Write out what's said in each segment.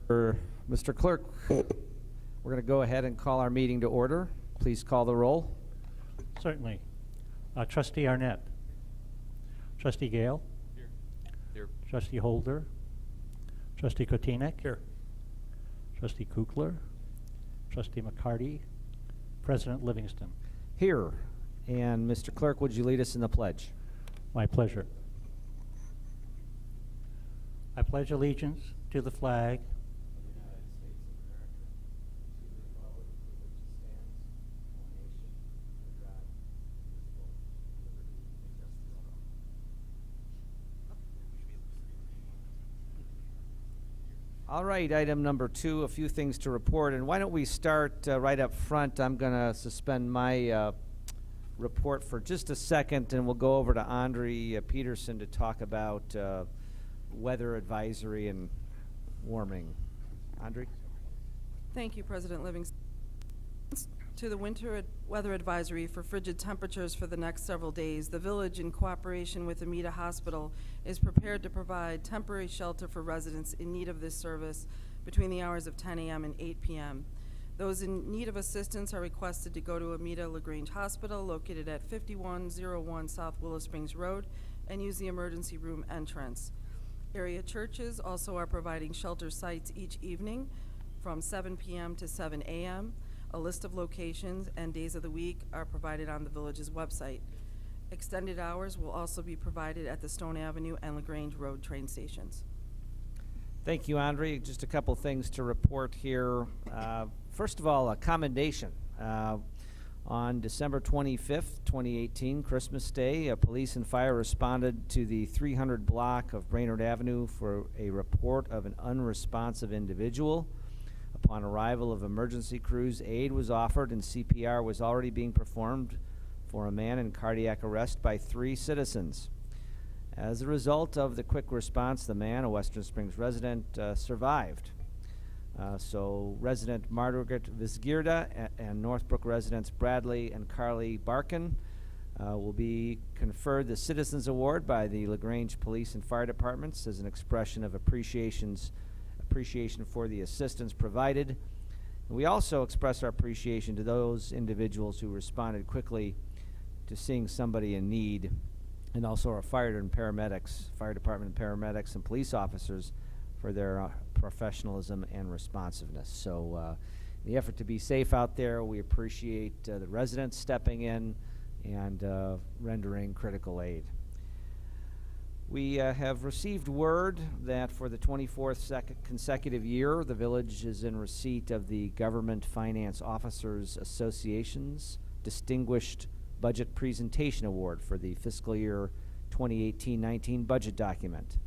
Mr. Clerk, we're going to go ahead and call our meeting to order. Please call the roll. Certainly. Trustee Arnett. Trustee Gale. Here. Here. Trustee Holder. Trustee Kotinek. Here. Trustee Kukler. Trustee McCarty. President Livingston. Here. And Mr. Clerk, would you lead us in the pledge? My pleasure. I pledge allegiance to the flag All right, item number 2, a few things to report. And why don't we start right up front? I'm going to suspend my report for just a second, and we'll go over to Andre Peterson to talk about weather advisory and warming. Andre? Thank you, President Livingston. To the winter weather advisory for frigid temperatures for the next several days, the village, in cooperation with Amita Hospital, is prepared to provide temporary shelter for residents in need of this service between the hours of 10 a.m. and 8 p.m. Those in need of assistance are requested to go to Amita Grange Hospital, located at 5101 South Willow Springs Road, and use the emergency room entrance. Area churches also are providing shelter sites each evening from 7 p.m. to 7 a.m. A list of locations and days of the week are provided on the village's website. Extended hours will also be provided at the Stone Avenue and LaGrange Road train stations. Thank you, Andre. Just a couple things to report here. First of all, a commendation. On December 25th, 2018, Christmas Day, police and fire responded to the 300 block of Brainerd Avenue for a report of an unresponsive individual. Upon arrival of emergency crews, aid was offered and CPR was already being performed for a man in cardiac arrest by 3 citizens. As a result of the quick response, the man, a Western Springs resident, survived. So resident Margaret Vizgirda and Northbrook residents Bradley and Carly Barkin will be conferred the Citizens Award by the LaGrange Police and Fire Departments as an expression of appreciation for the assistance provided. And we also express our appreciation to those individuals who responded quickly to seeing somebody in need, and also our fire department paramedics, and police officers for their professionalism and responsiveness. So in the effort to be safe out there, we appreciate the residents stepping in and rendering critical aid. We have received word that for the 24th consecutive year, the village is in receipt of the Government Finance Officers Association's Distinguished Budget Presentation Award for the fiscal year 2018-19 budget document.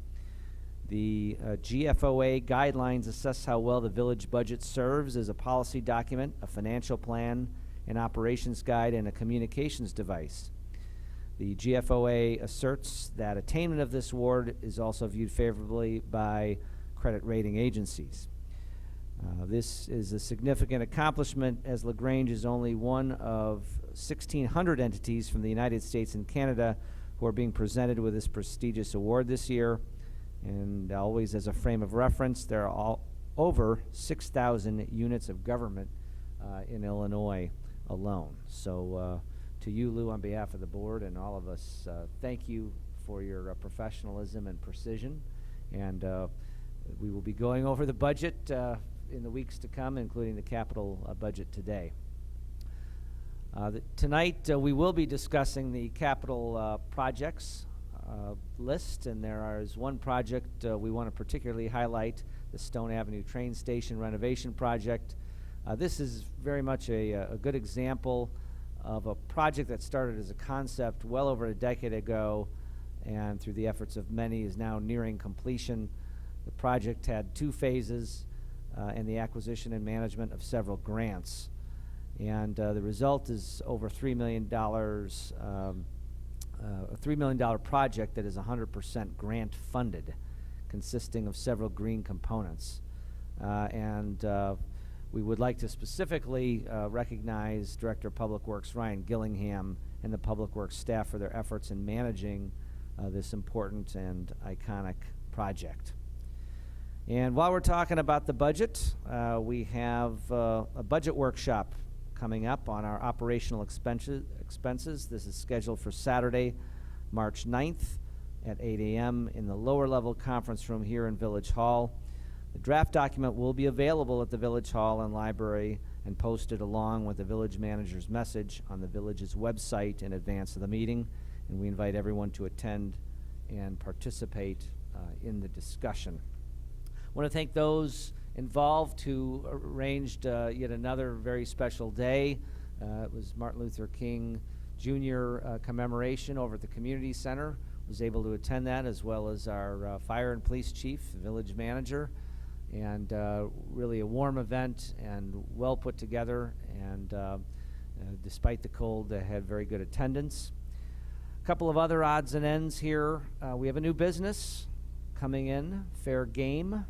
The GFOA guidelines assess how well the village budget serves as a policy document, a financial plan, an operations guide, and a communications device. The GFOA asserts that attainment of this award is also viewed favorably by credit rating agencies. This is a significant accomplishment, as LaGrange is only one of 1,600 entities from the United States and Canada who are being presented with this prestigious award this year. And always as a frame of reference, there are over 6,000 units of government in Illinois alone. So to you, Lou, on behalf of the board and all of us, thank you for your professionalism and precision. And we will be going over the budget in the weeks to come, including the capital budget today. Tonight, we will be discussing the capital projects list, and there is one project we want to particularly highlight, the Stone Avenue train station renovation project. This is very much a good example of a project that started as a concept well over a decade ago, and through the efforts of many is now nearing completion. The project had 2 phases and the acquisition and management of several grants. And the result is over $3 million, a $3 million project that is 100% grant funded, consisting of several green components. We would like to specifically recognize Director of Public Works Ryan Gillingham and the Public Works staff for their efforts in managing this important and iconic project. And while we're talking about the budget, we have a budget workshop coming up on our operational expenses. This is scheduled for Saturday, March 9th at 8 a.m. in the lower level conference room here in Village Hall. The draft document will be available at the Village Hall and Library and posted along with the village manager's message on the village's website in advance of the meeting, and we invite everyone to attend and participate in the discussion. I want to thank those involved who arranged yet another very special day. It was Martin Luther King Jr. Commemoration over at the community center. Was able to attend that, as well as our fire and police chief, village manager, and really a warm event and well put together, and despite the cold, had very good attendance. A couple of other odds and ends here. We have a new business coming in, Fair Game,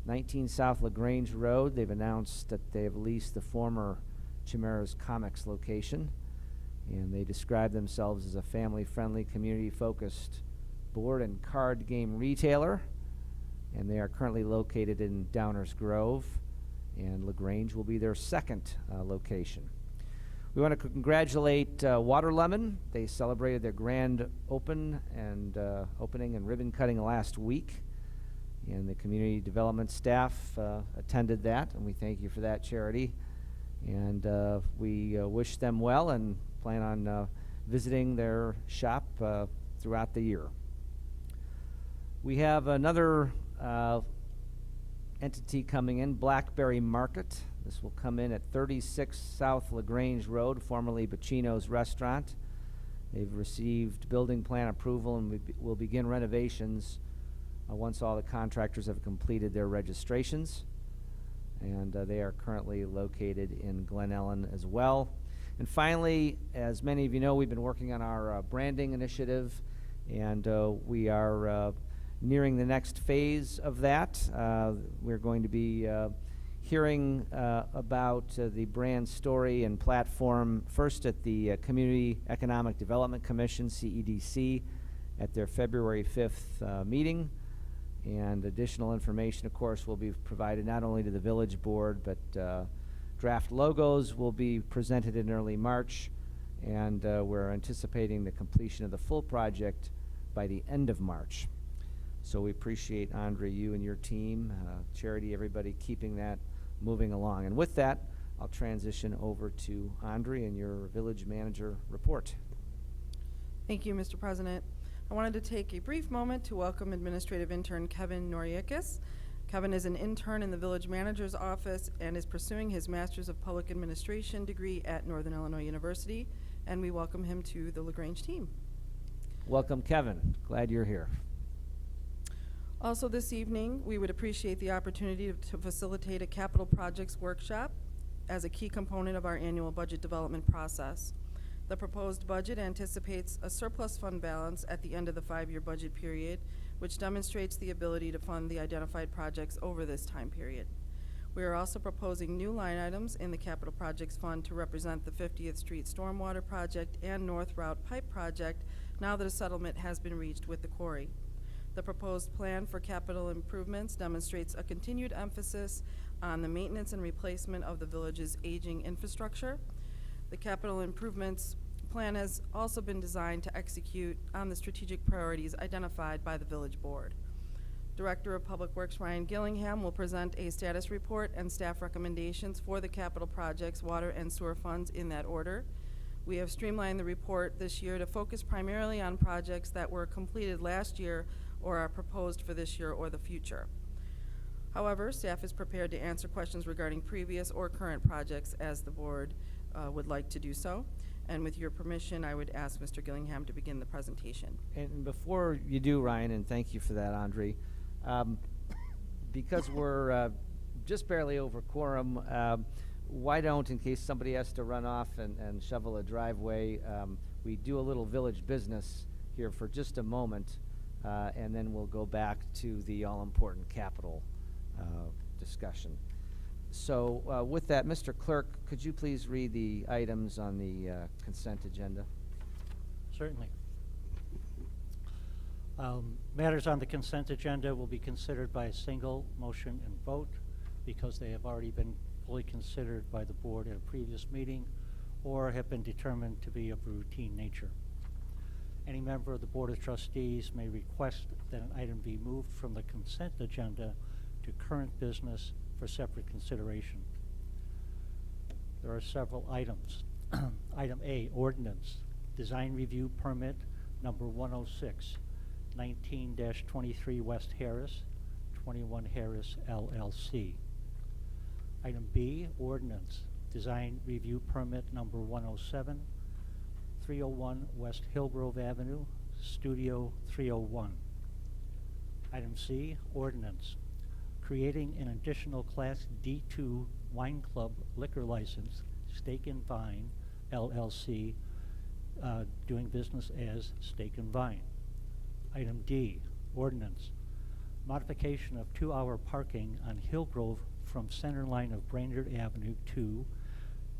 19 South LaGrange Road. They've announced that they've leased the former Chimeras Comics location, and they describe themselves as a family-friendly, community-focused board and card game retailer, and they are currently located in Downers Grove, and LaGrange will be their second location. We want to congratulate Water Lemon. They celebrated their grand opening and ribbon cutting last week, and the community development staff attended that, and we thank you for that, Charity. And we wish them well and plan on visiting their shop throughout the year. We have another entity coming in, Blackberry Market. This will come in at 36 South LaGrange Road, formerly Bacino's Restaurant. They've received building plan approval and will begin renovations once all the contractors have completed their registrations. And they are currently located in Glen Ellen as well. And finally, as many of you know, we've been working on our branding initiative, and we are nearing the next phase of that. We're going to be hearing about the brand story and platform first at the Community Economic Development Commission, CEDC, at their February 5th meeting. And additional information, of course, will be provided not only to the village board, but draft logos will be presented in early March, and we're anticipating the completion of the full project by the end of March. So we appreciate, Andre, you and your team, Charity, everybody keeping that moving along. And with that, I'll transition over to Andre and your village manager report. Thank you, Mr. President. I wanted to take a brief moment to welcome Administrative Intern Kevin Noriakis. Kevin is an intern in the Village Manager's Office and is pursuing his Master's of Public Administration degree at Northern Illinois University, and we welcome him to the LaGrange team. Welcome, Kevin. Glad you're here. Also this evening, we would appreciate the opportunity to facilitate a capital projects workshop as a key component of our annual budget development process. The proposed budget anticipates a surplus fund balance at the end of the 5-year budget period, which demonstrates the ability to fund the identified projects over this time period. We are also proposing new line items in the Capital Projects Fund to represent the 50th Street Stormwater Project and North Route Pipe Project now that a settlement has been reached with the quarry. The proposed plan for capital improvements demonstrates a continued emphasis on the maintenance and replacement of the village's aging infrastructure. The capital improvements plan has also been designed to execute on the strategic priorities identified by the village board. Director of Public Works Ryan Gillingham will present a status report and staff recommendations for the capital projects, water and sewer funds in that order. We have streamlined the report this year to focus primarily on projects that were completed last year or are proposed for this year or the future. However, staff is prepared to answer questions regarding previous or current projects as the board would like to do so. And with your permission, I would ask Mr. Gillingham to begin the presentation. And before you do, Ryan, and thank you for that, Andre, because we're just barely over quorum, why don't, in case somebody has to run off and shovel a driveway, we do a little village business here for just a moment, and then we'll go back to the all-important capital discussion. So with that, Mr. Clerk, could you please read the items on the consent agenda? Certainly. Matters on the consent agenda will be considered by a single motion and vote because they have already been fully considered by the board at a previous meeting or have been determined to be of routine nature. Any member of the Board of Trustees may request that an item be moved from the consent agenda to current business for separate consideration. There are several items. Item A, ordinance, design review permit number 106, 19-23 West Harris, 21 Harris LLC. Item B, ordinance, design review permit number 107, 301 West Hillgrove Avenue, Studio 301. Item C, ordinance, creating an additional Class D2 wine club liquor license, Steak and Vine LLC, doing business as Steak and Vine. Item D, ordinance, modification of 2-hour parking on Hillgrove from center line of Brainerd Avenue to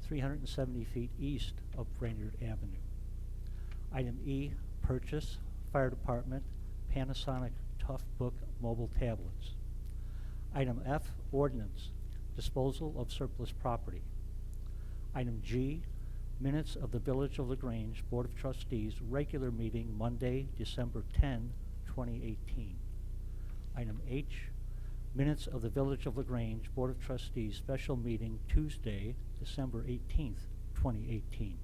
370 feet east of Brainerd Avenue. Item E, purchase, fire department, Panasonic Toughbook mobile tablets. Item F, ordinance, disposal of surplus property. Item G, minutes of the Village of Grange Board of Trustees regular meeting Monday, December 10, 2018. Item H, minutes of the Village of Grange Board of Trustees special meeting Tuesday, December 18th, 2018.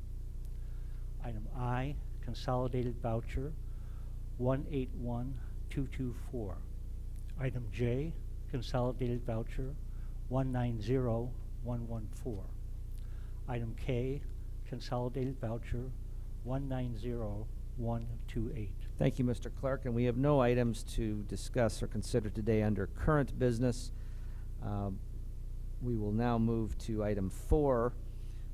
Item I, consolidated voucher 181224. Item J, consolidated voucher 190114. Item K, consolidated voucher 190128. Thank you, Mr. Clerk. And we have no items to discuss or consider today under current business. We will now move to item 4,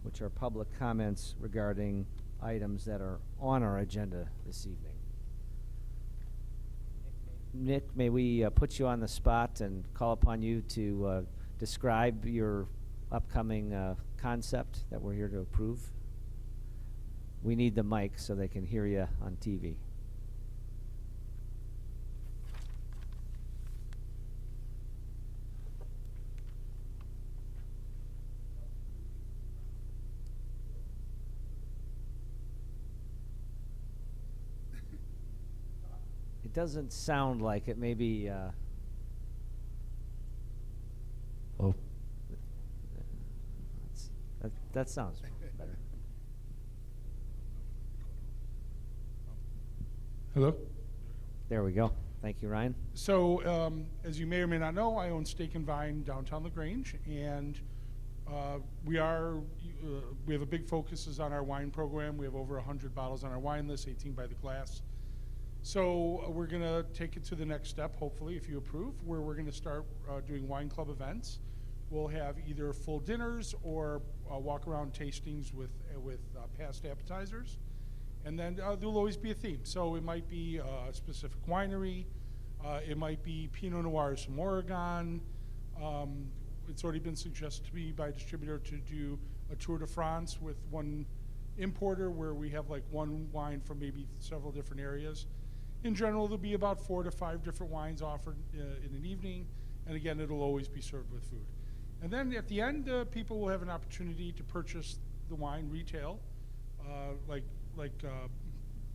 which are public comments regarding items that are on our agenda this evening. Nick, may we put you on the spot and call upon you to describe your upcoming concept that we're here to approve? We need the mic so they can hear you on TV. It doesn't sound like it. Maybe. Oh. That sounds better. Hello? There we go. Thank you, Ryan. So, as you may or may not know, I own Steak and Vine downtown LaGrange, and we have a big focus is on our wine program. We have over 100 bottles on our wine list, 18 by the glass. So we're going to take it to the next step, hopefully, if you approve, where we're going to start doing wine club events. We'll have either full dinners or walk-around tastings with past appetizers. And then there'll always be a theme. So it might be a specific winery. It might be Pinot Noirs from Oregon. It's already been suggested to me by a distributor to do a Tour de France with one importer where we have like one wine from maybe several different areas. In general, there'll be about 4 to 5 different wines offered in an evening. And again, it'll always be served with food. And then at the end, people will have an opportunity to purchase the wine retail, like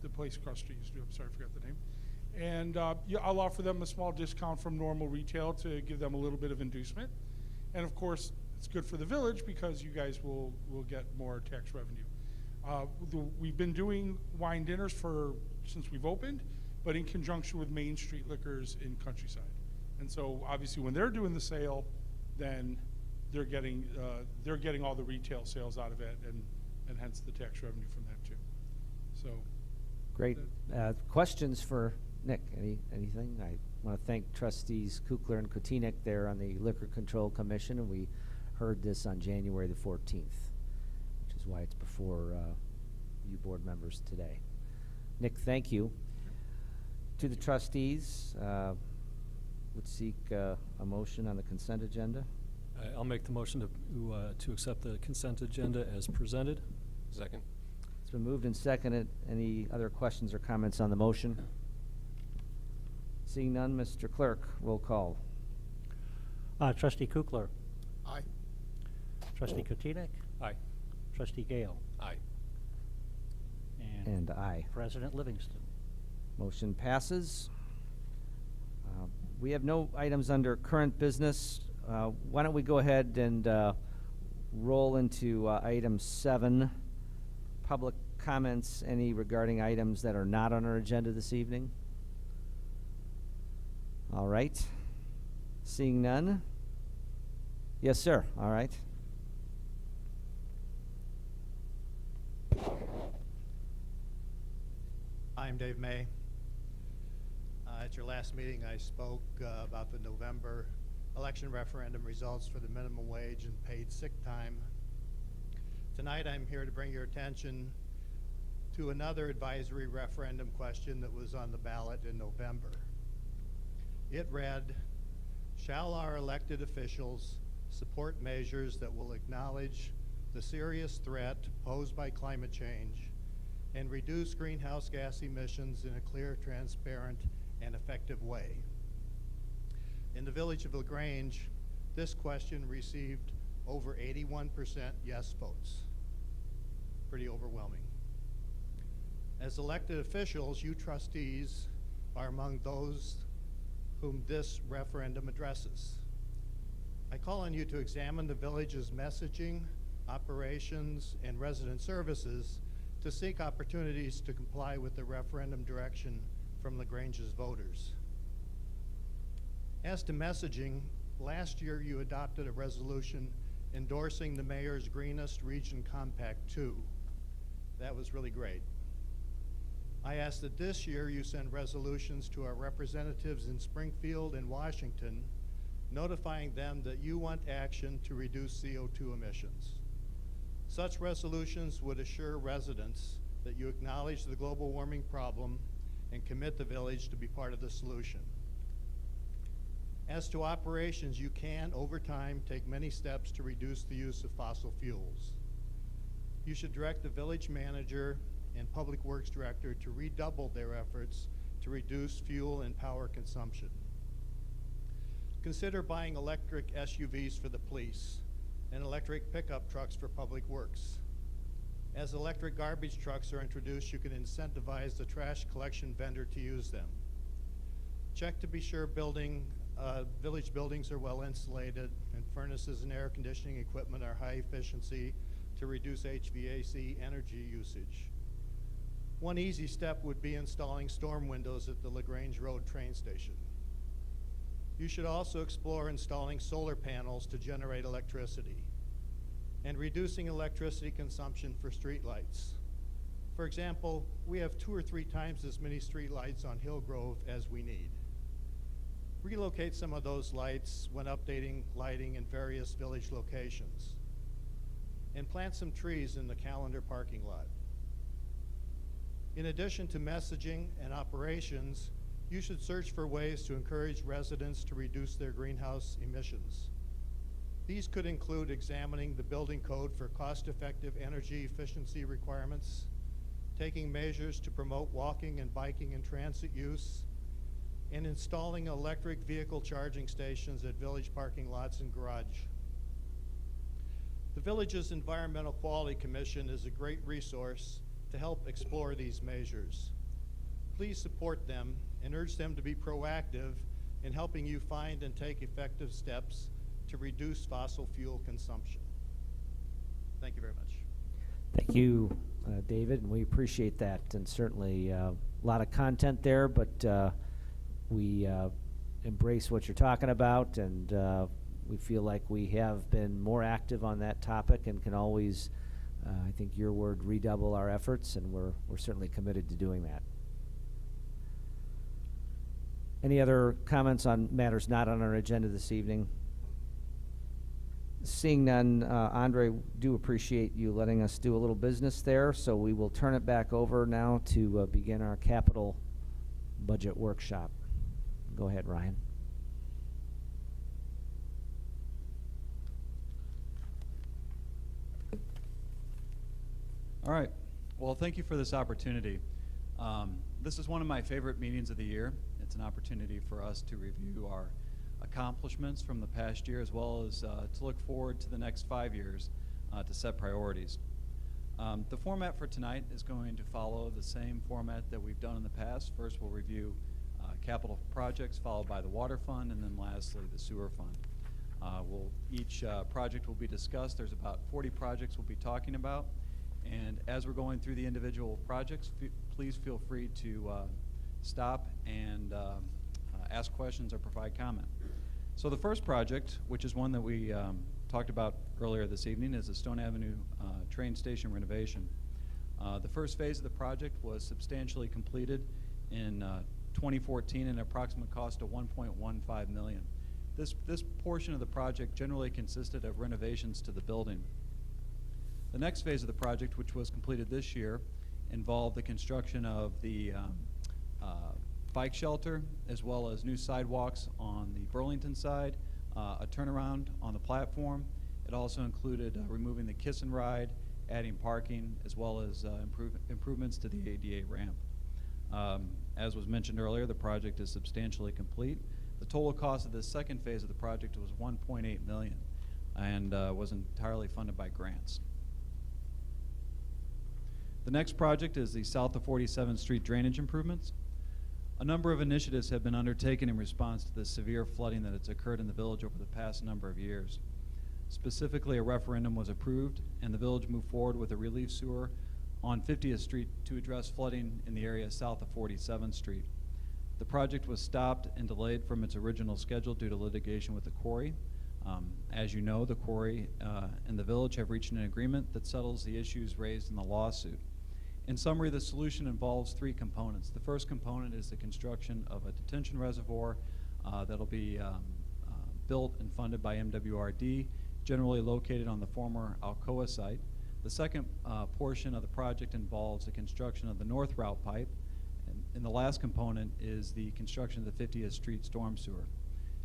the place across the street used to do. I'm sorry, I forgot the name. And I'll offer them a small discount from normal retail to give them a little bit of inducement. And of course, it's good for the village because you guys will get more tax revenue. We've been doing wine dinners since we've opened, but in conjunction with Main Street Liquors in Countryside. And so obviously when they're doing the sale, then they're getting all the retail sales out of it, and hence the tax revenue from that too. So Great. Questions for Nick? Anything? I want to thank Trustees Kukler and Kotinik there on the Liquor Control Commission, and we heard this on January the 14th, which is why it's before you board members today. Nick, thank you. To the trustees, would seek a motion on the consent agenda. I'll make the motion to accept the consent agenda as presented. Second. It's been moved and seconded. Any other questions or comments on the motion? Seeing none, Mr. Clerk, roll call. Trustee Kukler. Aye. Trustee Kotinik. Aye. Trustee Gale. Aye. And aye. President Livingston. Motion passes. We have no items under current business. Why don't we go ahead and roll into item 7, public comments, any regarding items that are not on our agenda this evening? All right. Seeing none? Yes, sir. All right. I'm Dave May. At your last meeting, I spoke about the November election referendum results for the minimum wage and paid sick time. Tonight, I'm here to bring your attention to another advisory referendum question that was on the ballot in November. It read, shall our elected officials support measures that will acknowledge the serious threat posed by climate change and reduce greenhouse gas emissions in a clear, transparent, and effective way? In the village of Grange, this question received over 81% yes votes. Pretty overwhelming. As elected officials, you trustees are among those whom this referendum addresses. I call on you to examine the village's messaging, operations, and resident services to seek opportunities to comply with the referendum direction from LaGrange's voters. As to messaging, last year you adopted a resolution endorsing the mayor's Greenest Region Compact 2. That was really great. I ask that this year you send resolutions to our representatives in Springfield and Washington, notifying them that you want action to reduce CO2 emissions. Such resolutions would assure residents that you acknowledge the global warming problem and commit the village to be part of the solution. As to operations, you can, over time, take many steps to reduce the use of fossil fuels. You should direct the village manager and public works director to redouble their efforts to reduce fuel and power consumption. Consider buying electric SUVs for the police and electric pickup trucks for public works. As electric garbage trucks are introduced, you can incentivize the trash collection vendor to use them. Check to be sure village buildings are well insulated and furnaces and air conditioning equipment are high efficiency to reduce HVAC energy usage. One easy step would be installing storm windows at the LaGrange Road train station. You should also explore installing solar panels to generate electricity and reducing electricity consumption for streetlights. For example, we have 2 or 3 times as many streetlights on Hillgrove as we need. Relocate some of those lights when updating lighting in various village locations. And plant some trees in the calendar parking lot. In addition to messaging and operations, you should search for ways to encourage residents to reduce their greenhouse emissions. These could include examining the building code for cost-effective energy efficiency requirements, taking measures to promote walking and biking and transit use, and installing electric vehicle charging stations at village parking lots and garage. The village's Environmental Quality Commission is a great resource to help explore these measures. Please support them and urge them to be proactive in helping you find and take effective steps to reduce fossil fuel consumption. Thank you very much. Thank you, David, and we appreciate that. And certainly a lot of content there, but we embrace what you're talking about, and we feel like we have been more active on that topic and can always, I think your word, redouble our efforts, and we're certainly committed to doing that. Any other comments on matters not on our agenda this evening? Seeing none, Andre, do appreciate you letting us do a little business there, so we will turn it back over now to begin our capital budget workshop. Go ahead, Ryan. All right. Well, thank you for this opportunity. This is one of my favorite meetings of the year. It's an opportunity for us to review our accomplishments from the past year, as well as to look forward to the next 5 years to set priorities. The format for tonight is going to follow the same format that we've done in the past. First, we'll review capital projects, followed by the water fund, and then lastly, the sewer fund. Each project will be discussed. There's about 40 projects we'll be talking about. And as we're going through the individual projects, please feel free to stop and ask questions or provide comment. So the first project, which is one that we talked about earlier this evening, is the Stone Avenue train station renovation. The first phase of the project was substantially completed in 2014 at an approximate cost of $1.15 million. This portion of the project generally consisted of renovations to the building. The next phase of the project, which was completed this year, involved the construction of the bike shelter, as well as new sidewalks on the Burlington side, a turnaround on the platform. It also included removing the kiss and ride, adding parking, as well as improvements to the ADA ramp. As was mentioned earlier, the project is substantially complete. The total cost of this second phase of the project was $1.8 million and was entirely funded by grants. The next project is the south of 47th Street drainage improvements. A number of initiatives have been undertaken in response to the severe flooding that has occurred in the village over the past number of years. Specifically, a referendum was approved, and the village moved forward with a relief sewer on 50th Street to address flooding in the area south of 47th Street. The project was stopped and delayed from its original schedule due to litigation with the quarry. As you know, the quarry and the village have reached an agreement that settles the issues raised in the lawsuit. In summary, the solution involves 3 components. The first component is the construction of a detention reservoir that'll be built and funded by MWRD, generally located on the former Alcoa site. The second portion of the project involves the construction of the north route pipe, and the last component is the construction of the 50th Street storm sewer.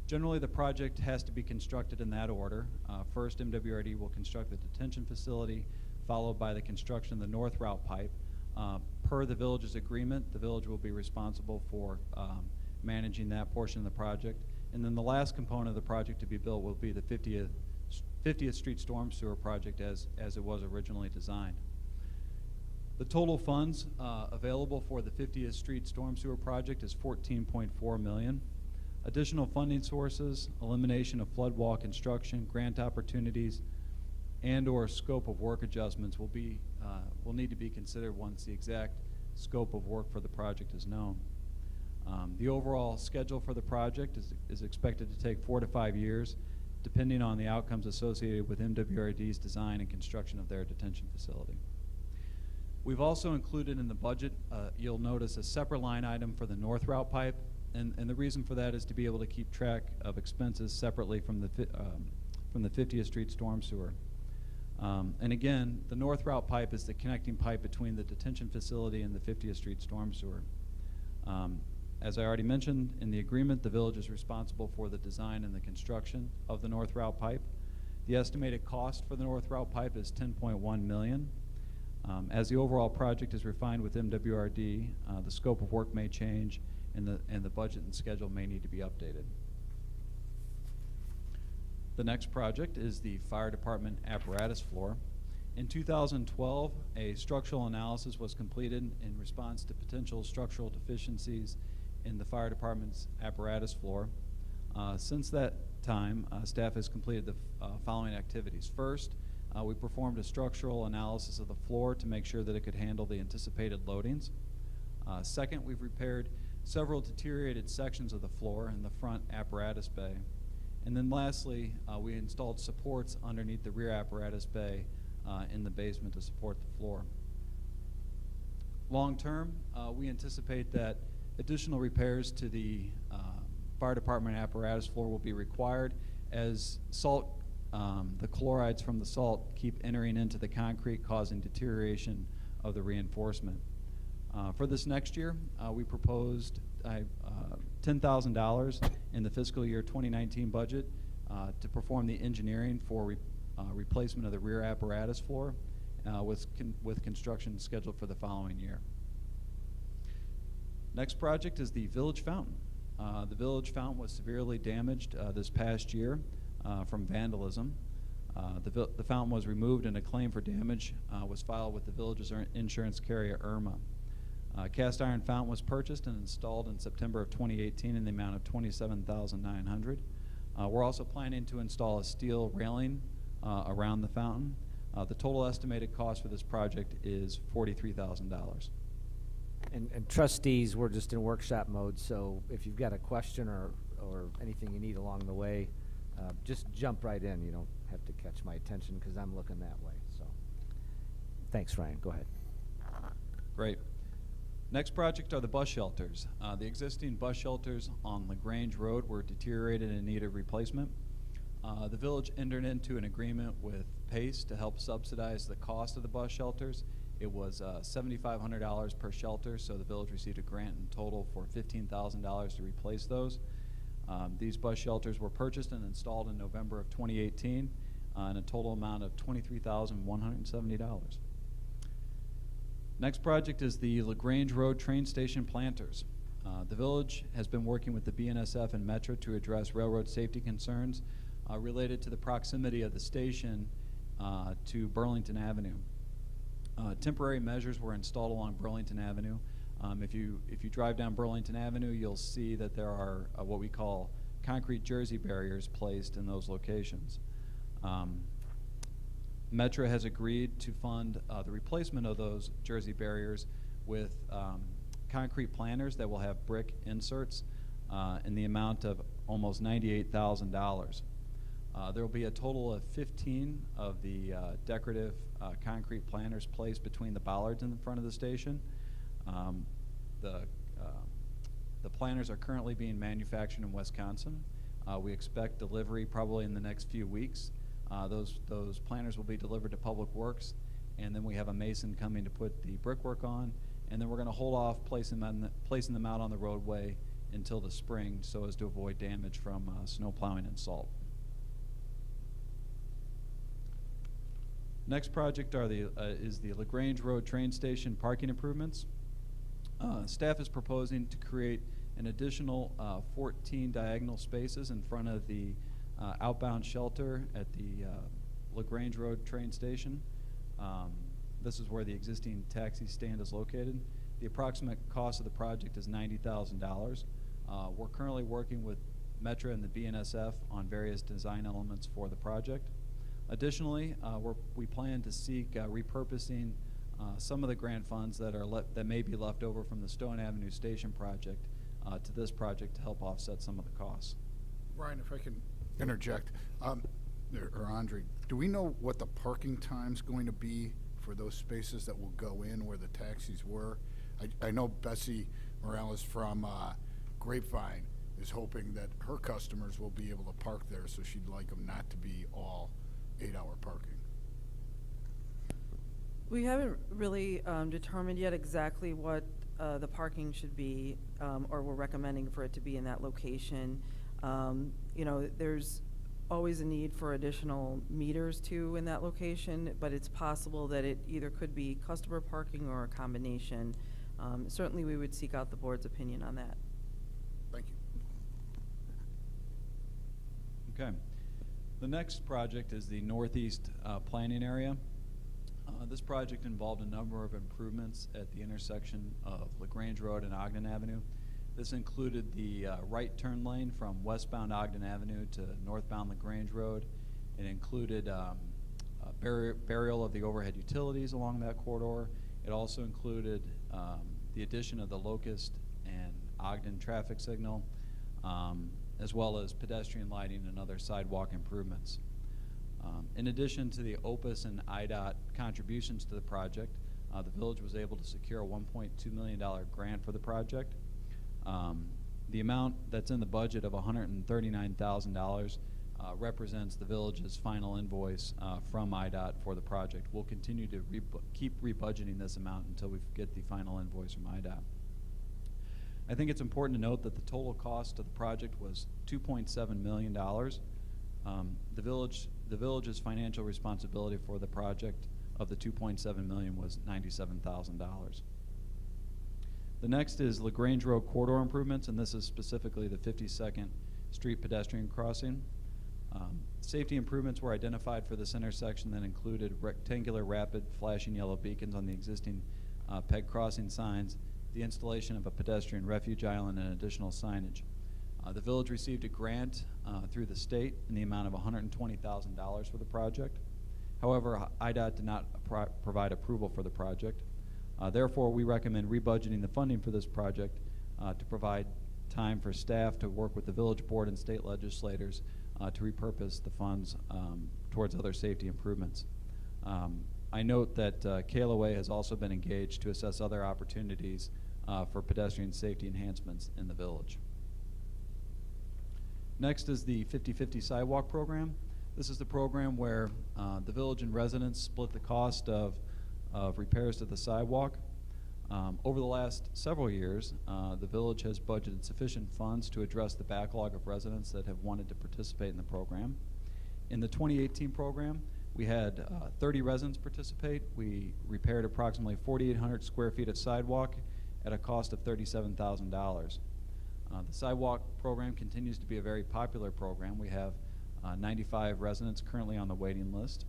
Generally, the project has to be constructed in that order. First, MWRD will construct the detention facility, followed by the construction of the north route pipe. Per the village's agreement, the village will be responsible for managing that portion of the project. And then the last component of the project to be built will be the 50th Street storm sewer project as it was originally designed. The total funds available for the 50th Street storm sewer project is $14.4 million. Additional funding sources, elimination of flood wall construction, grant opportunities, and/or scope of work adjustments will need to be considered once the exact scope of work for the project is known. The overall schedule for the project is expected to take 4 to 5 years, depending on the outcomes associated with MWRD's design and construction of their detention facility. We've also included in the budget, you'll notice, a separate line item for the north route pipe, and the reason for that is to be able to keep track of expenses separately from the 50th Street storm sewer. And again, the north route pipe is the connecting pipe between the detention facility and the 50th Street storm sewer. As I already mentioned, in the agreement, the village is responsible for the design and the construction of the north route pipe. The estimated cost for the north route pipe is $10.1 million. As the overall project is refined with MWRD, the scope of work may change, and the budget and schedule may need to be updated. The next project is the fire department apparatus floor. In 2012, a structural analysis was completed in response to potential structural deficiencies in the fire department's apparatus floor. Since that time, staff has completed the following activities. First, we performed a structural analysis of the floor to make sure that it could handle the anticipated loadings. Second, we've repaired several deteriorated sections of the floor in the front apparatus bay. And then lastly, we installed supports underneath the rear apparatus bay in the basement to support the floor. Long term, we anticipate that additional repairs to the fire department apparatus floor will be required as the chlorides from the salt keep entering into the concrete, causing deterioration of the reinforcement. For this next year, we proposed $10,000 in the fiscal year 2019 budget to perform the engineering for replacement of the rear apparatus floor with construction scheduled for the following year. Next project is the village fountain. The village fountain was severely damaged this past year from vandalism. The fountain was removed and a claim for damage was filed with the village's insurance carrier, IRMA. Cast iron fountain was purchased and installed in September of 2018 in the amount of $27,900. We're also planning to install a steel railing around the fountain. The total estimated cost for this project is $43,000. And trustees, we're just in workshop mode, so if you've got a question or anything you need along the way, just jump right in. You don't have to catch my attention because I'm looking that way. So, thanks, Ryan. Go ahead. Great. Next project are the bus shelters. The existing bus shelters on Grange Road were deteriorated and needed replacement. The village entered into an agreement with PACE to help subsidize the cost of the bus shelters. It was $7,500 per shelter, so the village received a grant in total for $15,000 to replace those. These bus shelters were purchased and installed in November of 2018 in a total amount of $23,170. Next project is the LaGrange Road train station planters. The village has been working with the BNSF and Metro to address railroad safety concerns related to the proximity of the station to Burlington Avenue. Temporary measures were installed along Burlington Avenue. If you drive down Burlington Avenue, you'll see that there are what we call concrete jersey barriers placed in those locations. Metro has agreed to fund the replacement of those jersey barriers with concrete planters that will have brick inserts in the amount of almost $98,000. There will be a total of 15 of the decorative concrete planters placed between the bollards in the front of the station. The planters are currently being manufactured in Wisconsin. We expect delivery probably in the next few weeks. Those planters will be delivered to Public Works, and then we have a mason coming to put the brickwork on, and then we're going to hold off placing them out on the roadway until the spring so as to avoid damage from snow plowing and salt. Next project is the LaGrange Road train station parking improvements. Staff is proposing to create an additional 14 diagonal spaces in front of the outbound shelter at the LaGrange Road train station. This is where the existing taxi stand is located. The approximate cost of the project is $90,000. We're currently working with Metro and the BNSF on various design elements for the project. Additionally, we plan to seek repurposing some of the grant funds that may be left over from the Stone Avenue Station project to this project to help offset some of the costs. Ryan, if I can interject, or Andre, do we know what the parking time's going to be for those spaces that will go in where the taxis were? I know Bessie Morales from Grapevine is hoping that her customers will be able to park there, so she'd like them not to be all 8-hour parking. We haven't really determined yet exactly what the parking should be, or we're recommending for it to be in that location. You know, there's always a need for additional meters too in that location, but it's possible that it either could be customer parking or a combination. Certainly we would seek out the board's opinion on that. Thank you. Okay. The next project is the northeast planning area. This project involved a number of improvements at the intersection of LaGrange Road and Ogden Avenue. This included the right turn lane from westbound Ogden Avenue to northbound LaGrange Road. It included burial of the overhead utilities along that corridor. It also included the addition of the Locust and Ogden traffic signal, as well as pedestrian lighting and other sidewalk improvements. In addition to the OPUS and IDOT contributions to the project, the village was able to secure a $1.2 million grant for the project. The amount that's in the budget of $139,000 represents the village's final invoice from IDOT for the project. We'll continue to keep rebudgeting this amount until we get the final invoice from IDOT. I think it's important to note that the total cost of the project was $2.7 million. The village's financial responsibility for the project of the $2.7 million was $97,000. The next is LaGrange Road corridor improvements, and this is specifically the 52nd Street pedestrian crossing. Safety improvements were identified for this intersection that included rectangular rapid flashing yellow beacons on the existing peg crossing signs, the installation of a pedestrian refuge island, and additional signage. The village received a grant through the state in the amount of $120,000 for the project. However, IDOT did not provide approval for the project. Therefore, we recommend rebudgeting the funding for this project to provide time for staff to work with the village board and state legislators to repurpose the funds towards other safety improvements. I note that KLOA has also been engaged to assess other opportunities for pedestrian safety enhancements in the village. Next is the 50-50 sidewalk program. This is the program where the village and residents split the cost of repairs to the sidewalk. Over the last several years, the village has budgeted sufficient funds to address the backlog of residents that have wanted to participate in the program. In the 2018 program, we had 30 residents participate. We repaired approximately 4,800 square feet of sidewalk at a cost of $37,000. The sidewalk program continues to be a very popular program. We have 95 residents currently on the waiting list.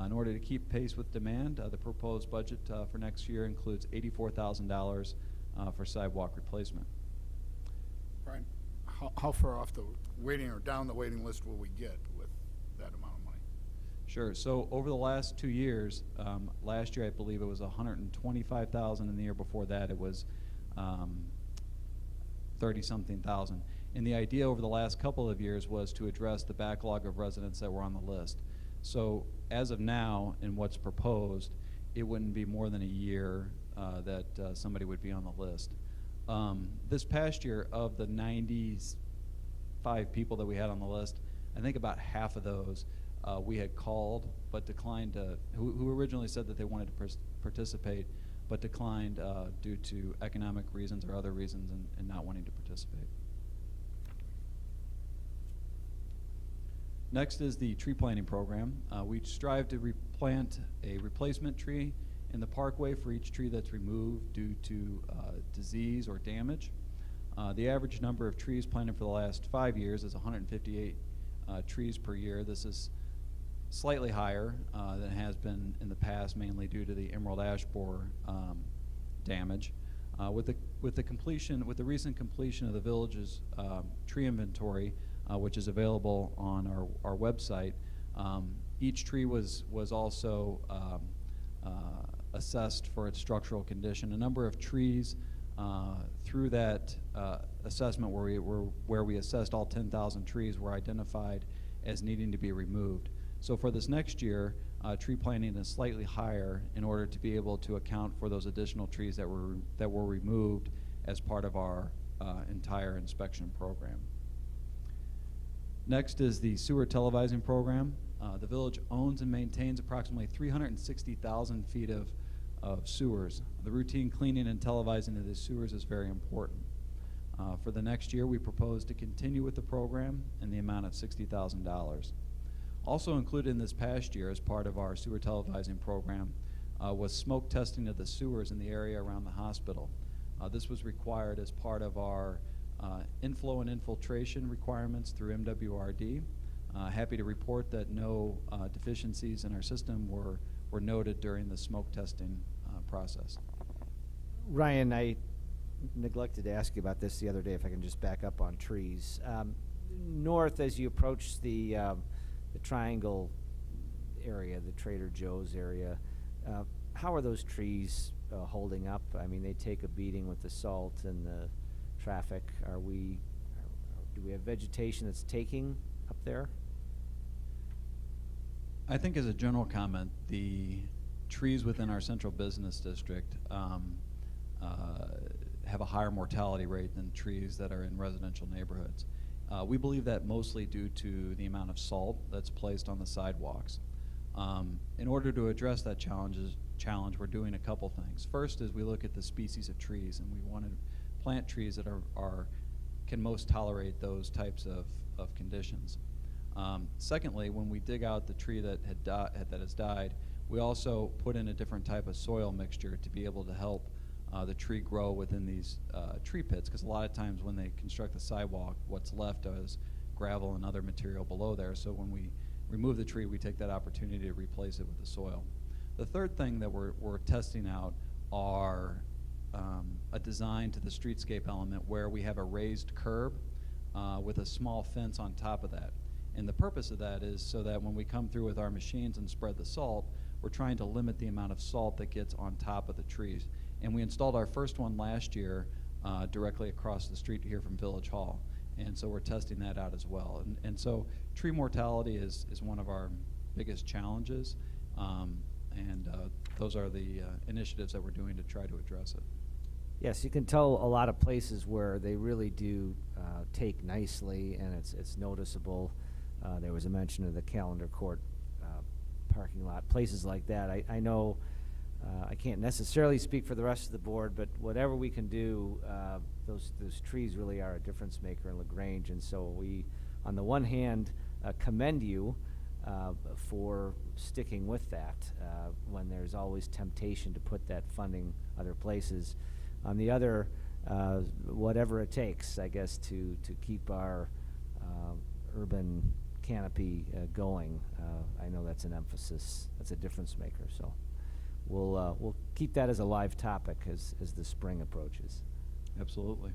In order to keep pace with demand, the proposed budget for next year includes $84,000 for sidewalk replacement. Brian, how far off the waiting or down the waiting list will we get with that amount of money? Sure. So over the last 2 years, last year I believe it was $125,000, and the year before that it was 30-something thousand. And the idea over the last couple of years was to address the backlog of residents that were on the list. So as of now, in what's proposed, it wouldn't be more than a year that somebody would be on the list. This past year, of the 95 people that we had on the list, I think about half of those we had called but declined to, who originally said that they wanted to participate, but declined due to economic reasons or other reasons and not wanting to participate. Next is the tree planting program. We strive to replant a replacement tree in the parkway for each tree that's removed due to disease or damage. The average number of trees planted for the last 5 years is 158 trees per year. This is slightly higher than it has been in the past, mainly due to the emerald ash borer damage. With the recent completion of the village's tree inventory, which is available on our website, each tree was also assessed for its structural condition. A number of trees through that assessment where we assessed all 10,000 trees were identified as needing to be removed. So for this next year, tree planting is slightly higher in order to be able to account for those additional trees that were removed as part of our entire inspection program. Next is the sewer televising program. The village owns and maintains approximately 360,000 feet of sewers. The routine cleaning and televising of the sewers is very important. For the next year, we propose to continue with the program in the amount of $60,000. Also included in this past year as part of our sewer televising program was smoke testing of the sewers in the area around the hospital. This was required as part of our inflow and infiltration requirements through MWRD. Happy to report that no deficiencies in our system were noted during the smoke testing process. Ryan, I neglected to ask you about this the other day, if I can just back up on trees. North, as you approach the Triangle area, the Trader Joe's area, how are those trees holding up? I mean, they take a beating with the salt and the traffic. Do we have vegetation that's taking up there? I think as a general comment, the trees within our central business district have a higher mortality rate than trees that are in residential neighborhoods. We believe that mostly due to the amount of salt that's placed on the sidewalks. In order to address that challenge, we're doing a couple things. First is we look at the species of trees, and we want to plant trees that can most tolerate those types of conditions. Secondly, when we dig out the tree that has died, we also put in a different type of soil mixture to be able to help the tree grow within these tree pits, because a lot of times when they construct the sidewalk, what's left is gravel and other material below there. So when we remove the tree, we take that opportunity to replace it with the soil. The third thing that we're testing out are a design to the streetscape element where we have a raised curb with a small fence on top of that. And the purpose of that is so that when we come through with our machines and spread the salt, we're trying to limit the amount of salt that gets on top of the trees. And we installed our first one last year directly across the street here from Village Hall. And so we're testing that out as well. And so tree mortality is one of our biggest challenges. Those are the initiatives that we're doing to try to address it. Yes, you can tell a lot of places where they really do take nicely, and it's noticeable. There was a mention of the Calendar Court parking lot, places like that. I know I can't necessarily speak for the rest of the board, but whatever we can do, those trees really are a difference maker in LaGrange. And so we, on the one hand, commend you for sticking with that when there's always temptation to put that funding other places. On the other, whatever it takes, I guess, to keep our urban canopy going. I know that's an emphasis. That's a difference maker. So we'll keep that as a live topic as the spring approaches. Absolutely.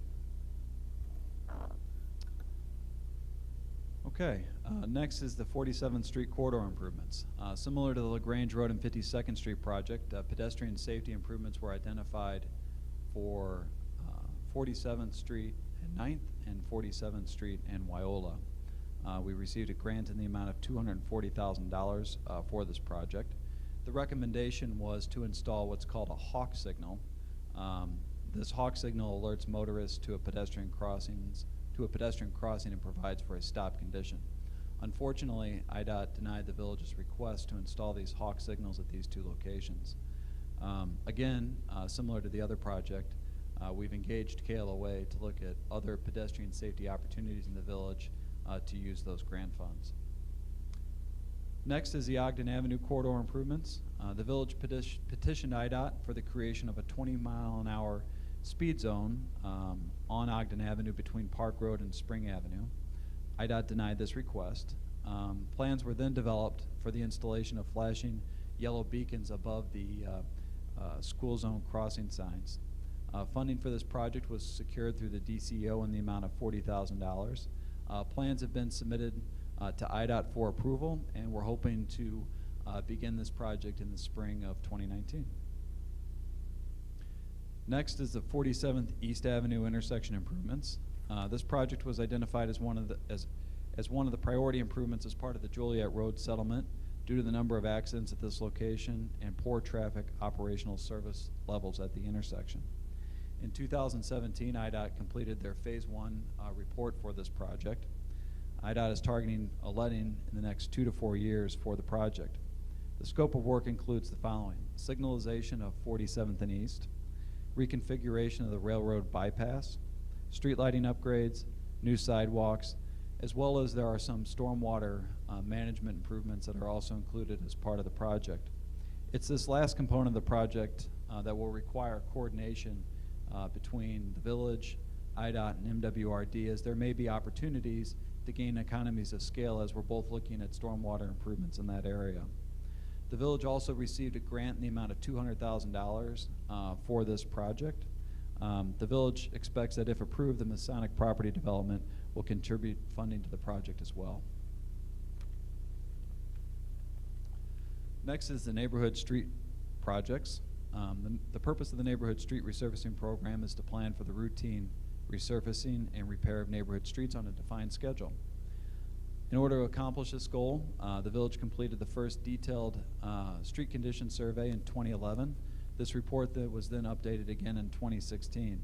Okay, next is the 47th Street corridor improvements. Similar to the LaGrange Road and 52nd Street project, pedestrian safety improvements were identified for 47th Street and 9th and 47th Street and Wyola. We received a grant in the amount of $240,000 for this project. The recommendation was to install what's called a hawk signal. This hawk signal alerts motorists to a pedestrian crossing and provides for a stop condition. Unfortunately, IDOT denied the village's request to install these hawk signals at these two locations. Again, similar to the other project, we've engaged KLOA to look at other pedestrian safety opportunities in the village to use those grant funds. Next is the Ogden Avenue corridor improvements. The village petitioned IDOT for the creation of a 20-mile-an-hour speed zone on Ogden Avenue between Park Road and Spring Avenue. IDOT denied this request. Plans were then developed for the installation of flashing yellow beacons above the school zone crossing signs. Funding for this project was secured through the DCO in the amount of $40,000. Plans have been submitted to IDOT for approval, and we're hoping to begin this project in the spring of 2019. Next is the 47th East Avenue intersection improvements. This project was identified as one of the priority improvements as part of the Joliet Road settlement due to the number of accidents at this location and poor traffic operational service levels at the intersection. In 2017, IDOT completed their Phase 1 report for this project. IDOT is targeting a letting in the next 2 to 4 years for the project. The scope of work includes the following: signalization of 47th and East, reconfiguration of the railroad bypass, street lighting upgrades, new sidewalks, as well as there are some stormwater management improvements that are also included as part of the project. It's this last component of the project that will require coordination between the village, IDOT, and MWRD, as there may be opportunities to gain economies of scale as we're both looking at stormwater improvements in that area. The village also received a grant in the amount of $200,000 for this project. The village expects that if approved, the Masonic property development will contribute funding to the project as well. Next is the neighborhood street projects. The purpose of the neighborhood street resurfacing program is to plan for the routine resurfacing and repair of neighborhood streets on a defined schedule. In order to accomplish this goal, the village completed the first detailed street condition survey in 2011. This report that was then updated again in 2016.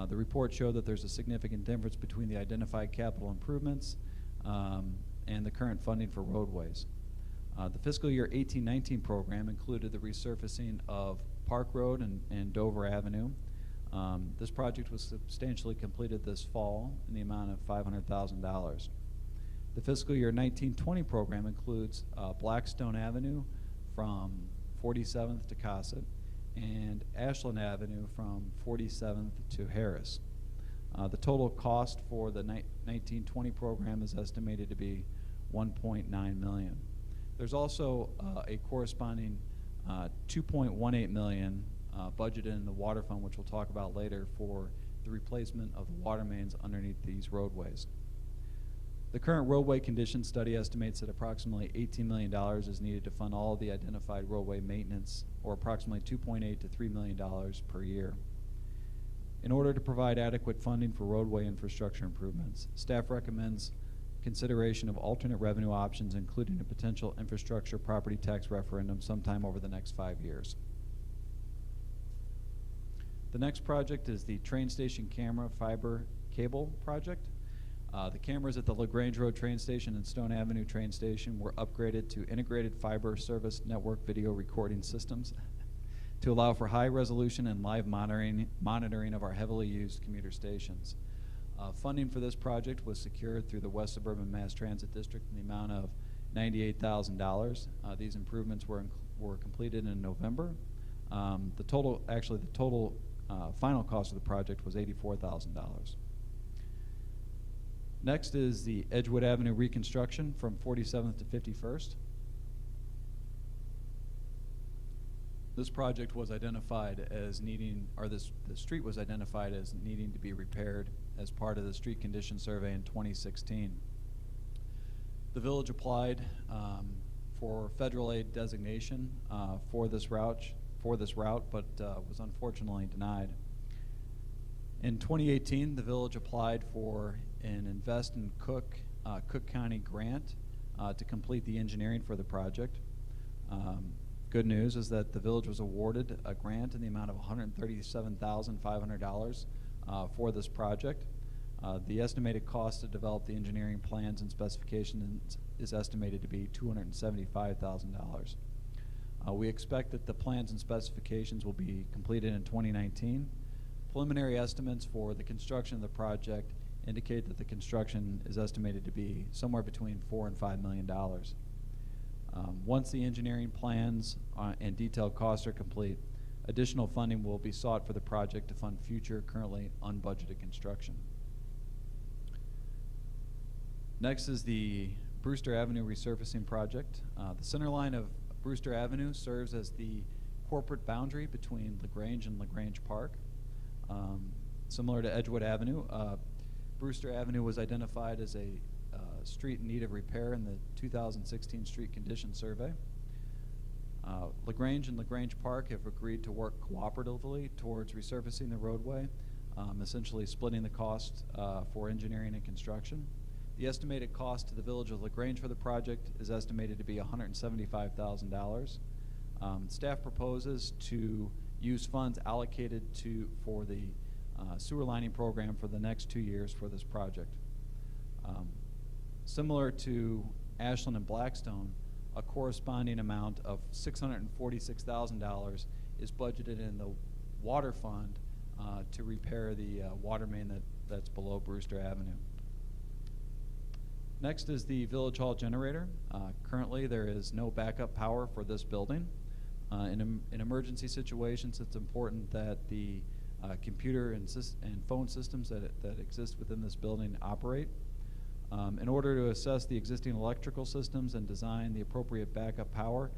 The report showed that there's a significant difference between the identified capital improvements and the current funding for roadways. The fiscal year 18-19 program included the resurfacing of Park Road and Dover Avenue. This project was substantially completed this fall in the amount of $500,000. The fiscal year 19-20 program includes Blackstone Avenue from 47th to Cossett and Ashland Avenue from 47th to Harris. The total cost for the 1920 program is estimated to be $1.9 million. There's also a corresponding $2.18 million budgeted in the water fund, which we'll talk about later, for the replacement of the water mains underneath these roadways. The current roadway condition study estimates that approximately $18 million is needed to fund all of the identified roadway maintenance, or approximately $2.8 to $3 million per year. In order to provide adequate funding for roadway infrastructure improvements, staff recommends consideration of alternate revenue options, including a potential infrastructure property tax referendum sometime over the next 5 years. The next project is the train station camera fiber cable project. The cameras at the LaGrange Road train station and Stone Avenue train station were upgraded to integrated fiber service network video recording systems to allow for high resolution and live monitoring of our heavily used commuter stations. Funding for this project was secured through the West Suburban Mass Transit District in the amount of $98,000. These improvements were completed in November. The total final cost of the project was $84,000. Next is the Edgewood Avenue reconstruction from 47th to 51st. This project was identified as needing, or the street was identified as needing to be repaired as part of the street condition survey in 2016. The village applied for federal aid designation for this route, but was unfortunately denied. In 2018, the village applied for an Invest in Cook County grant to complete the engineering for the project. Good news is that the village was awarded a grant in the amount of $137,500 for this project. The estimated cost to develop the engineering plans and specifications is estimated to be $275,000. We expect that the plans and specifications will be completed in 2019. Preliminary estimates for the construction of the project indicate that the construction is estimated to be somewhere between $4 and $5 million. Once the engineering plans and detailed costs are complete, additional funding will be sought for the project to fund future currently unbudgeted construction. Next is the Brewster Avenue resurfacing project. The center line of Brewster Avenue serves as the corporate boundary between LaGrange and LaGrange Park. Similar to Edgewood Avenue, Brewster Avenue was identified as a street in need of repair in the 2016 street condition survey. LaGrange and LaGrange Park have agreed to work cooperatively towards resurfacing the roadway, essentially splitting the cost for engineering and construction. The estimated cost to the village of LaGrange for the project is estimated to be $175,000. Staff proposes to use funds allocated for the sewer lining program for the next 2 years for this project. Similar to Ashland and Blackstone, a corresponding amount of $646,000 is budgeted in the water fund to repair the water main that's below Brewster Avenue. Next is the Village Hall generator. Currently, there is no backup power for this building. In emergency situations, it's important that the computer and phone systems that exist within this building operate. In order to assess the existing electrical systems and design the appropriate backup power,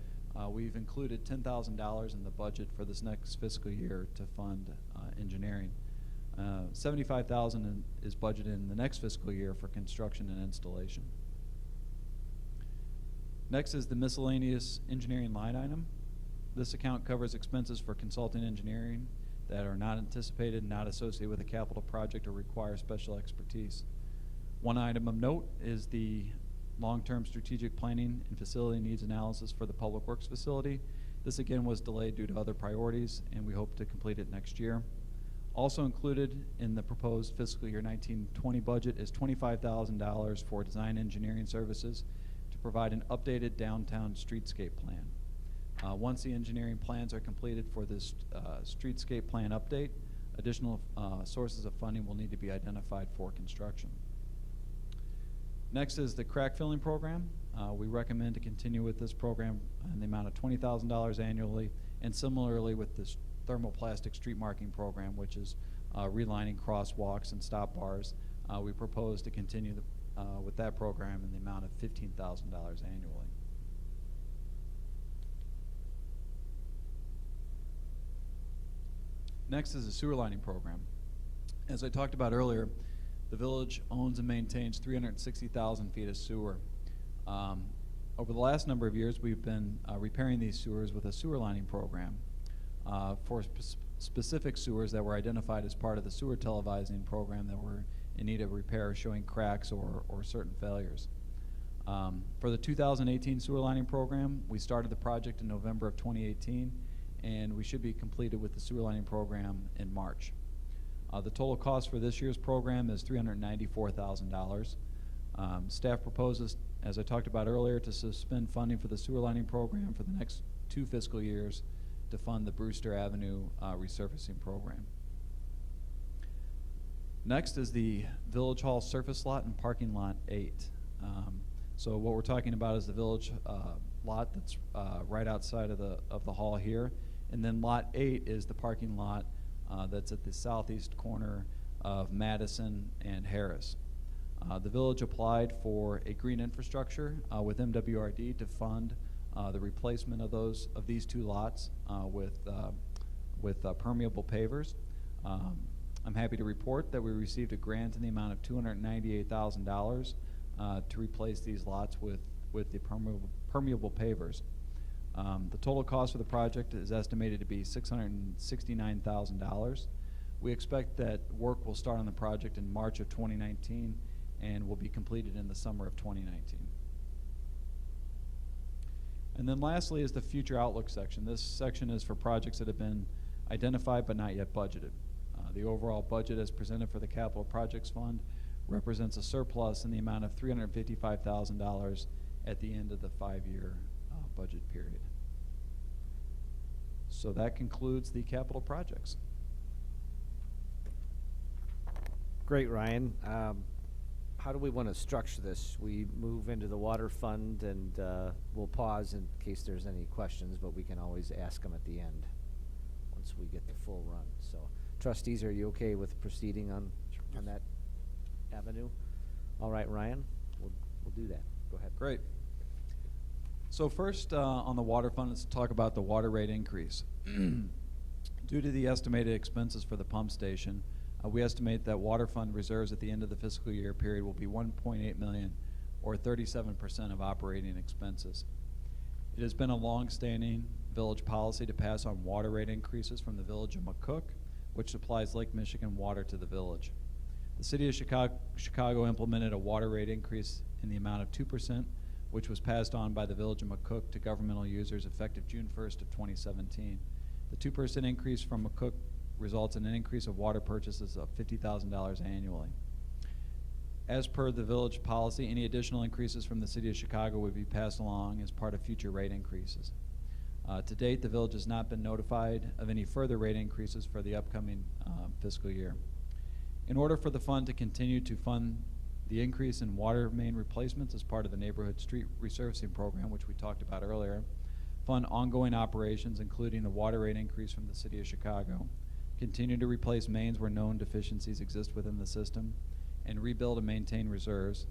we've included $10,000 in the budget for this next fiscal year to fund engineering. $75,000 is budgeted in the next fiscal year for construction and installation. Next is the miscellaneous engineering line item. This account covers expenses for consulting engineering that are not anticipated, not associated with a capital project, or require special expertise. One item of note is the long-term strategic planning and facility needs analysis for the Public Works facility. This again was delayed due to other priorities, and we hope to complete it next year. Also included in the proposed fiscal year 1920 budget is $25,000 for design engineering services to provide an updated downtown streetscape plan. Once the engineering plans are completed for this streetscape plan update, additional sources of funding will need to be identified for construction. Next is the crack filling program. We recommend to continue with this program in the amount of $20,000 annually, and similarly with the thermoplastic street marking program, which is relining crosswalks and stop bars. We propose to continue with that program in the amount of $15,000 annually. Next is the sewer lining program. As I talked about earlier, the village owns and maintains 360,000 feet of sewer. Over the last number of years, we've been repairing these sewers with a sewer lining program for specific sewers that were identified as part of the sewer televising program that were in need of repair, showing cracks or certain failures. For the 2018 sewer lining program, we started the project in November of 2018, and we should be completed with the sewer lining program in March. The total cost for this year's program is $394,000. Staff proposes, as I talked about earlier, to suspend funding for the sewer lining program for the next 2 fiscal years to fund the Brewster Avenue resurfacing program. Next is the Village Hall surface lot and parking lot 8. So what we're talking about is the village lot that's right outside of the hall here, and then lot 8 is the parking lot that's at the southeast corner of Madison and Harris. The village applied for a green infrastructure with MWRD to fund the replacement of these 2 lots with permeable pavers. I'm happy to report that we received a grant in the amount of $298,000 to replace these lots with the permeable pavers. The total cost for the project is estimated to be $669,000. We expect that work will start on the project in March of 2019 and will be completed in the summer of 2019. And then lastly is the future outlook section. This section is for projects that have been identified but not yet budgeted. The overall budget as presented for the Capital Projects Fund represents a surplus in the amount of $355,000 at the end of the 5-year budget period. So that concludes the capital projects. Great, Ryan. How do we want to structure this? We move into the water fund, and we'll pause in case there's any questions, but we can always ask them at the end once we get the full run. So, trustees, are you okay with proceeding on that avenue? All right, Ryan, we'll do that. Go ahead. Great. So first, on the water fund, let's talk about the water rate increase. Due to the estimated expenses for the pump station, we estimate that water fund reserves at the end of the fiscal year period will be $1.8 million, or 37% of operating expenses. It has been a long-standing village policy to pass on water rate increases from the village of McCook, which supplies Lake Michigan water to the village. The city of Chicago implemented a water rate increase in the amount of 2%, which was passed on by the village of McCook to governmental users effective June 1st of 2017. The 2% increase from McCook results in an increase of water purchases of $50,000 annually. As per the village policy, any additional increases from the city of Chicago would be passed along as part of future rate increases. To date, the village has not been notified of any further rate increases for the upcoming fiscal year. In order for the fund to continue to fund the increase in water main replacements as part of the neighborhood street resurfacing program, which we talked about earlier, fund ongoing operations, including the water rate increase from the city of Chicago, continue to replace mains where known deficiencies exist within the system, and rebuild and maintain reserves,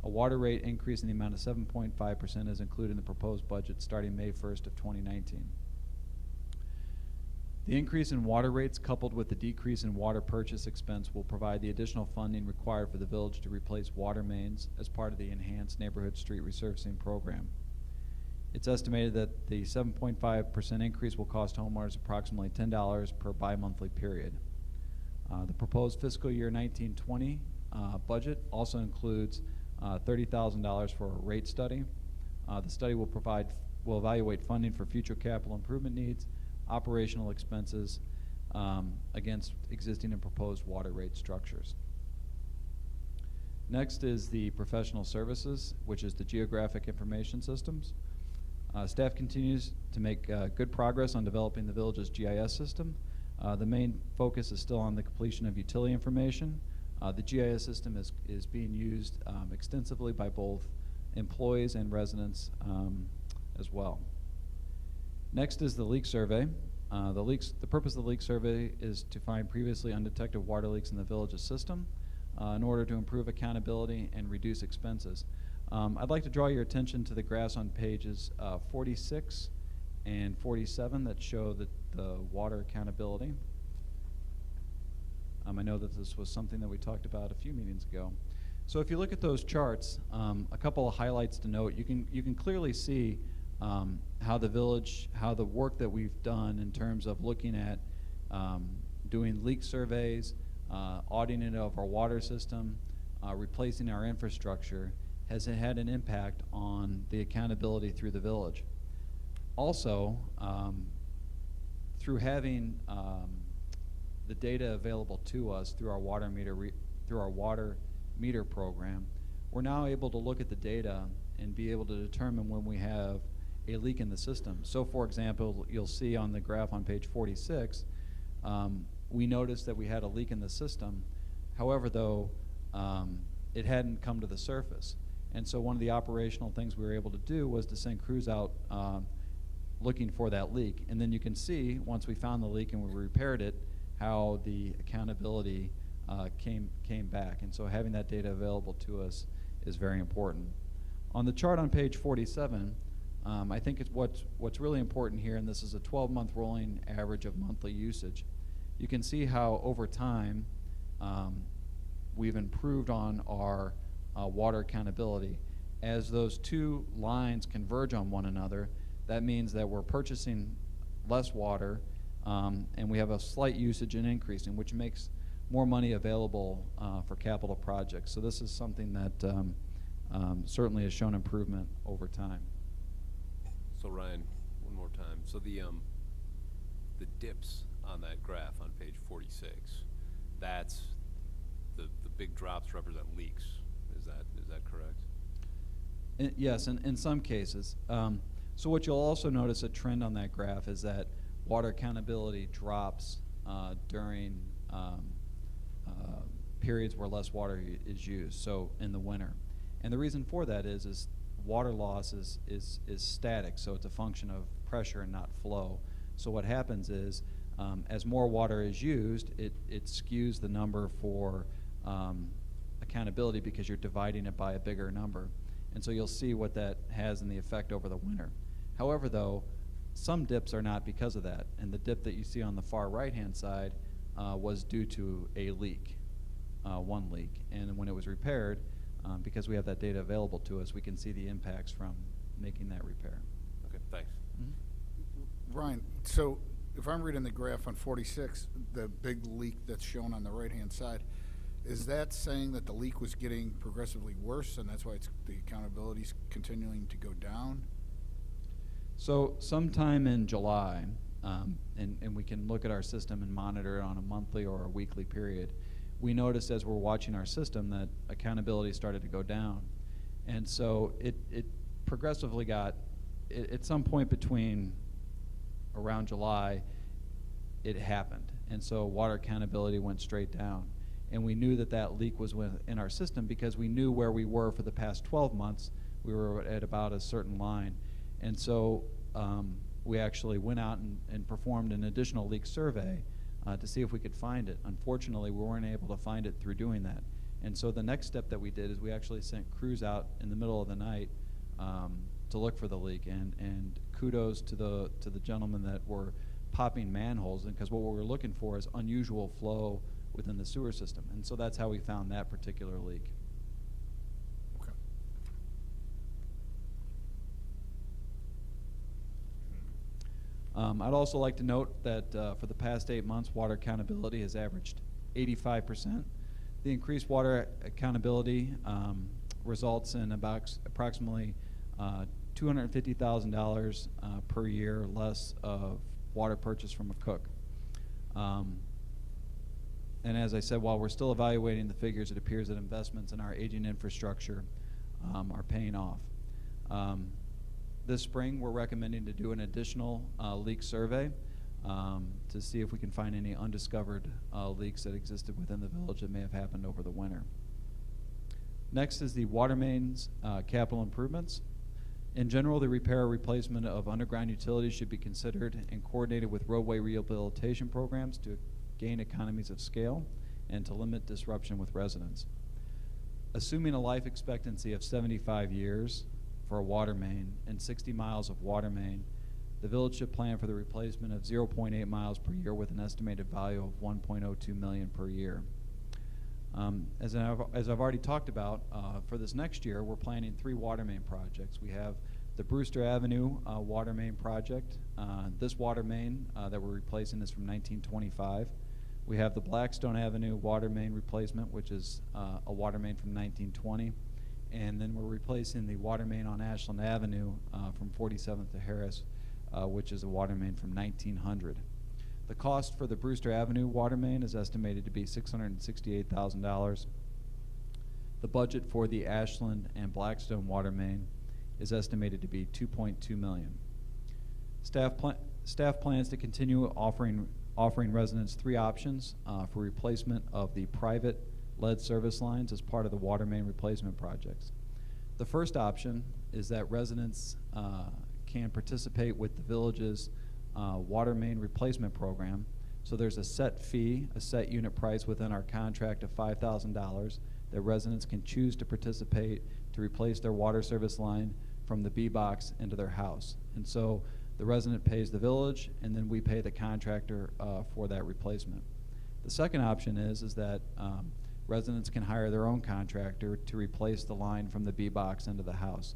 a water rate increase in the amount of 7.5% is included in the proposed budget starting May 1st of 2019. The increase in water rates coupled with the decrease in water purchase expense will provide the additional funding required for the village to replace water mains as part of the enhanced neighborhood street resurfacing program. It's estimated that the 7.5% increase will cost homeowners approximately $10 per bi-monthly period. The proposed fiscal year 19-20 budget also includes $30,000 for a rate study. The study will evaluate funding for future capital improvement needs, operational expenses against existing and proposed water rate structures. Next is the professional services, which is the geographic information systems. Staff continues to make good progress on developing the village's GIS system. The main focus is still on the completion of utility information. The GIS system is being used extensively by both employees and residents as well. Next is the leak survey. The purpose of the leak survey is to find previously undetected water leaks in the village's system in order to improve accountability and reduce expenses. I'd like to draw your attention to the graphs on pages 46 and 47 that show the water accountability. I know that this was something that we talked about a few meetings ago. So if you look at those charts, a couple of highlights to note. You can clearly see how the work that we've done in terms of looking at doing leak surveys, auditing of our water system, replacing our infrastructure has had an impact on the accountability through the village. Also, through having the data available to us through our water meter program, we're now able to look at the data and be able to determine when we have a leak in the system. So for example, you'll see on the graph on page 46, we noticed that we had a leak in the system. However, though, it hadn't come to the surface. And so one of the operational things we were able to do was to send crews out looking for that leak. And then you can see, once we found the leak and we repaired it, how the accountability came back. And so having that data available to us is very important. On the chart on page 47, I think what's really important here, and this is a 12-month rolling average of monthly usage, you can see how over time we've improved on our water accountability. As those two lines converge on one another, that means that we're purchasing less water and we have a slight usage and increasing, which makes more money available for capital projects. So this is something that certainly has shown improvement over time. So Ryan, one more time. So the dips on that graph on page 46, that's the big drops represent leaks. Is that correct? Yes, in some cases. So what you'll also notice a trend on that graph is that water accountability drops during periods where less water is used, so in the winter. And the reason for that is water loss is static, so it's a function of pressure and not flow. So what happens is as more water is used, it skews the number for accountability because you're dividing it by a bigger number. And so you'll see what that has in the effect over the winter. However, though, some dips are not because of that. And the dip that you see on the far right-hand side was due to a leak, one leak. And when it was repaired, because we have that data available to us, we can see the impacts from making that repair. Okay, thanks. Mm-hmm. Ryan, so if I'm reading the graph on 46, the big leak that's shown on the right-hand side, is that saying that the leak was getting progressively worse and that's why the accountability's continuing to go down? So sometime in July, and we can look at our system and monitor it on a monthly or a weekly period, we noticed as we're watching our system that accountability started to go down. And so it progressively got, at some point between around July, it happened. And so water accountability went straight down. And we knew that leak was in our system because we knew where we were for the past 12 months. We were at about a certain line. And so we actually went out and performed an additional leak survey to see if we could find it. Unfortunately, we weren't able to find it through doing that. And so the next step that we did is we actually sent crews out in the middle of the night to look for the leak. And kudos to the gentlemen that were popping manholes, because what we were looking for is unusual flow within the sewer system. And so that's how we found that particular leak. Okay. I'd also like to note that for the past 8 months, water accountability has averaged 85%. The increased water accountability results in about approximately $250,000 per year less of water purchase from a cook. And as I said, while we're still evaluating the figures, it appears that investments in our aging infrastructure are paying off. This spring, we're recommending to do an additional leak survey to see if we can find any undiscovered leaks that existed within the village that may have happened over the winter. Next is the water mains capital improvements. In general, the repair or replacement of underground utilities should be considered and coordinated with roadway rehabilitation programs to gain economies of scale and to limit disruption with residents. Assuming a life expectancy of 75 years for a water main and 60 miles of water main, the village should plan for the replacement of 0.8 miles per year with an estimated value of $1.02 million per year. As I've already talked about, for this next year, we're planning 3 water main projects. We have the Brewster Avenue water main project. This water main that we're replacing is from 1925. We have the Blackstone Avenue water main replacement, which is a water main from 1920. And then we're replacing the water main on Ashland Avenue from 47th to Harris, which is a water main from 1900. The cost for the Brewster Avenue water main is estimated to be $668,000. The budget for the Ashland and Blackstone water main is estimated to be $2.2 million. Staff plans to continue offering residents 3 options for replacement of the private lead service lines as part of the water main replacement projects. The first option is that residents can participate with the village's water main replacement program. So there's a set fee, a set unit price within our contract of $5,000 that residents can choose to participate to replace their water service line from the B-box into their house. And so the resident pays the village, and then we pay the contractor for that replacement. The second option is that residents can hire their own contractor to replace the line from the B-box into the house.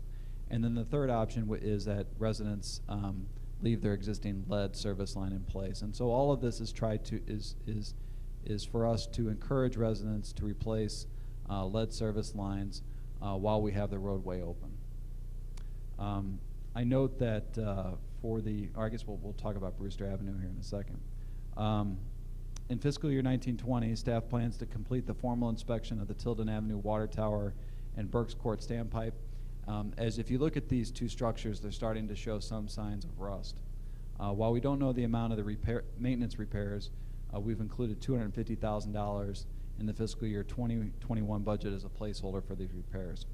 And then the third option is that residents leave their existing lead service line in place. And so all of this is for us to encourage residents to replace lead service lines while we have the roadway open. I note that I guess we'll talk about Brewster Avenue here in a second. In fiscal year 1920, staff plans to complete the formal inspection of the Tilden Avenue Water Tower and Burke's Court standpipe. As if you look at these 2 structures, they're starting to show some signs of rust. While we don't know the amount of the maintenance repairs, we've included $250,000 in the fiscal year 2021 budget as a placeholder for these repairs.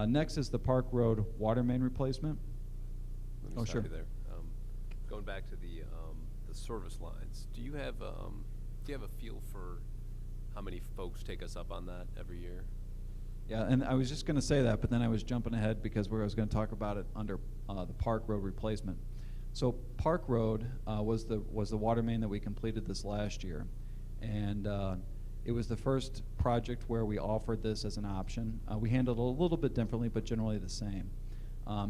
Next is the Park Road water main replacement. Let me Oh, stop sure. you there. Going back to the service lines, do you have a feel for how many folks take us up on that every year? Yeah, and I was just going to say that, but then I was jumping ahead because I was going to talk about it under the Park Road replacement. So Park Road was the water main that we completed this last year, and it was the first project where we offered this as an option. We handled it a little bit differently, but generally the same.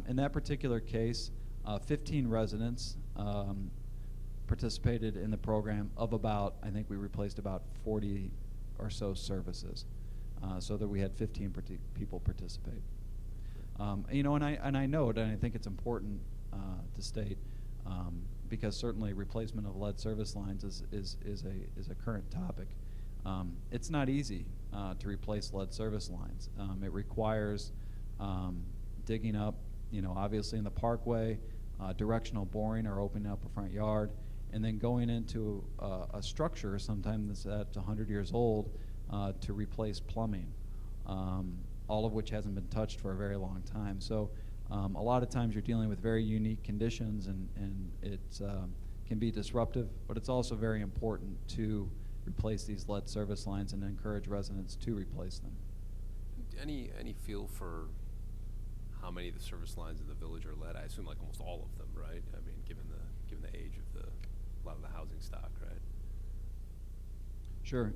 In that particular case, 15 residents participated in the program of about, I think we replaced about 40 or so services. So that we had 15 people participate. And I note, and I think it's important to state, because certainly replacement of lead service lines is a current topic. It's not easy to replace lead service lines. It requires digging up, obviously in the parkway, directional boring or opening up a front yard, and then going into a structure, sometimes that's 100 years old, to replace plumbing, all of which hasn't been touched for a very long time. So a lot of times you're dealing with very unique conditions, and it can be disruptive, but it's also very important to replace these lead service lines and encourage residents to replace them. Any feel for how many of the service lines in the village are lead? I assume like almost all of them, right? I mean, given the age of a lot of the housing stock, right? Sure.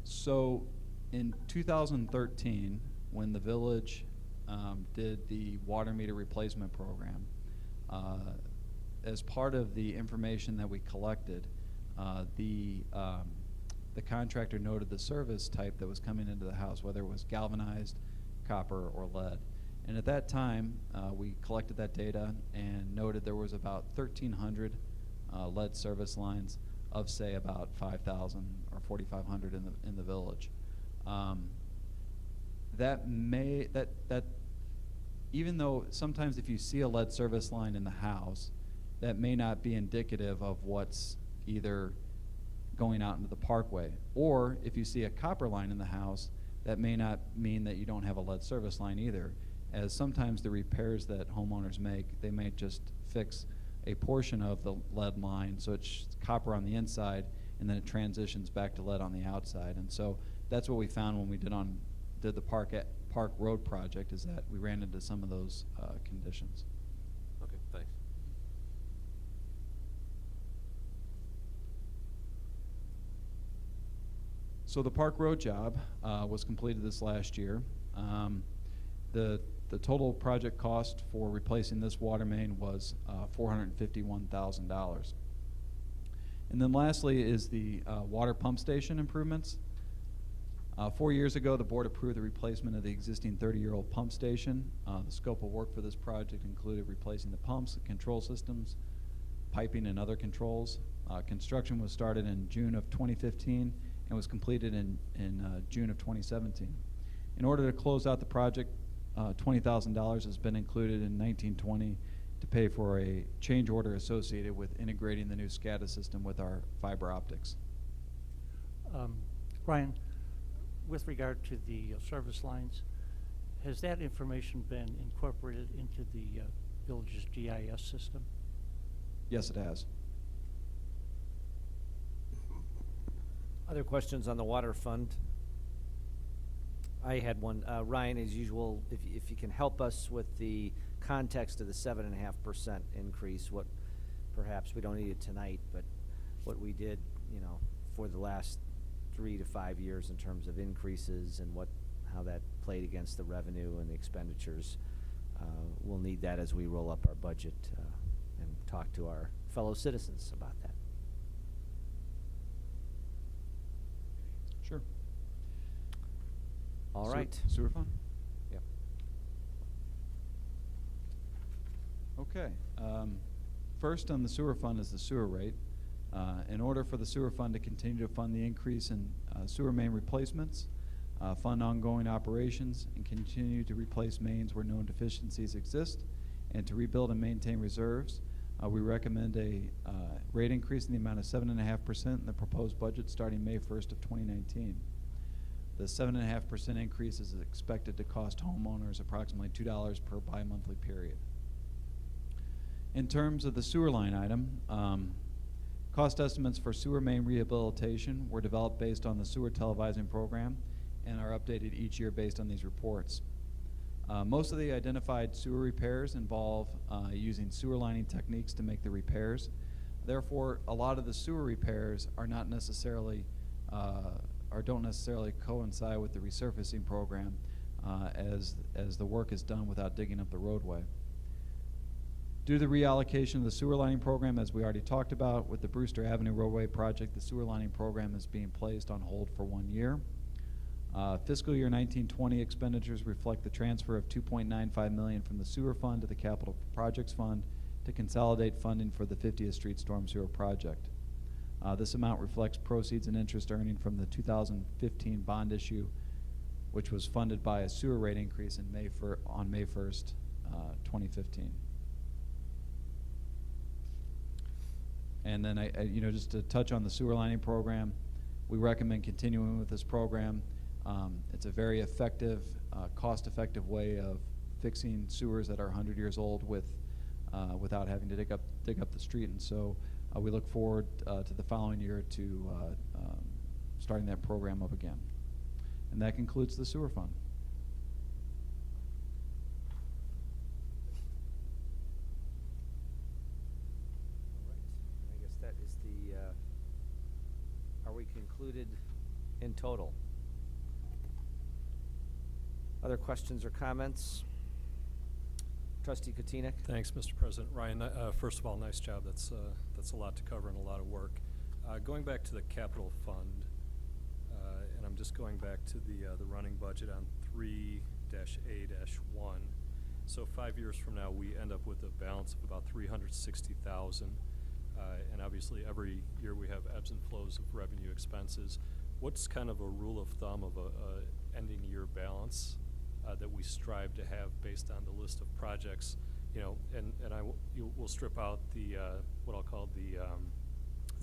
So in 2013, when the village did the water meter replacement program, as part of the information that we collected, the contractor noted the service type that was coming into the house, whether it was galvanized, copper, or lead. And at that time, we collected that data and noted there was about 1,300 lead service lines of, say, about 5,000 or 4,500 in the village. That even though sometimes if you see a lead service line in the house, that may not be indicative of what's either going out into the parkway. Or if you see a copper line in the house, that may not mean that you don't have a lead service line either. as sometimes the repairs that homeowners make, they may just fix a portion of the lead line, so it's copper on the inside, and then it transitions back to lead on the outside. And so that's what we found when we did the Park Road project, is that we ran into some of those conditions. Okay, thanks. So the Park Road job was completed this last year. The total project cost for replacing this water main was $451,000. And then lastly is the water pump station improvements. 4 years ago, the board approved the replacement of the existing 30-year-old pump station. The scope of work for this project included replacing the pumps, the control systems, piping, and other controls. Construction was started in June of 2015 and was completed in June of 2017. In order to close out the project, $20,000 has been included in 1920 to pay for a change order associated with integrating the new SCADA system with our fiber optics. Ryan, with regard to the service lines, has that information been incorporated into the village's GIS system? Yes, it has. Other questions on the water fund? I had one. Ryan, as usual, if you can help us with the context of the 7.5% increase, what perhaps we don't need it tonight, but what we did, for the last 3 to 5 years in terms of increases and how that played against the revenue and the expenditures. We'll need that as we roll up our budget and talk to our fellow citizens about that. Sure. All right. Sewer fund? Yep. Okay. First on the sewer fund is the sewer rate. In order for the sewer fund to continue to fund the increase in sewer main replacements, fund ongoing operations, and continue to replace mains where known deficiencies exist, and to rebuild and maintain reserves, we recommend a rate increase in the amount of 7.5% in the proposed budget starting May 1st of 2019. The 7.5% increase is expected to cost homeowners approximately $2 per bi-monthly period. In terms of the sewer line item, cost estimates for sewer main rehabilitation were developed based on the sewer televising program and are updated each year based on these reports. Most of the identified sewer repairs involve using sewer lining techniques to make the repairs. Therefore, a lot of the sewer repairs are not necessarily or don't necessarily coincide with the resurfacing program as the work is done without digging up the roadway. Due to the reallocation of the sewer lining program, as we already talked about, with the Brewster Avenue roadway project, the sewer lining program is being placed on hold for 1 year. Fiscal year 1920 expenditures reflect the transfer of $2.95 million from the sewer fund to the capital projects fund to consolidate funding for the 50th Street Storm Sewer project. This amount reflects proceeds and interest earning from the 2015 bond issue, which was funded by a sewer rate increase on May 1st, 2015. And then just to touch on the sewer lining program, we recommend continuing with this program. It's a very effective, cost-effective way of fixing sewers that are 100 years old without having to dig up the street. And so we look forward to the following year to starting that program up again. And that concludes the sewer fund. I guess that is are we concluded in total? Other questions or comments? Trustee Kotinik? Thanks, Mr. President. Ryan, first of all, nice job. That's a lot to cover and a lot of work. Going back to the capital fund, and I'm just going back to the running budget on 3-A-1. So 5 years from now, we end up with a balance of about $360,000. And obviously, every year we have ebbs and flows of revenue expenses. What's kind of a rule of thumb of a ending year balance that we strive to have based on the list of projects? We'll strip out the what I'll call the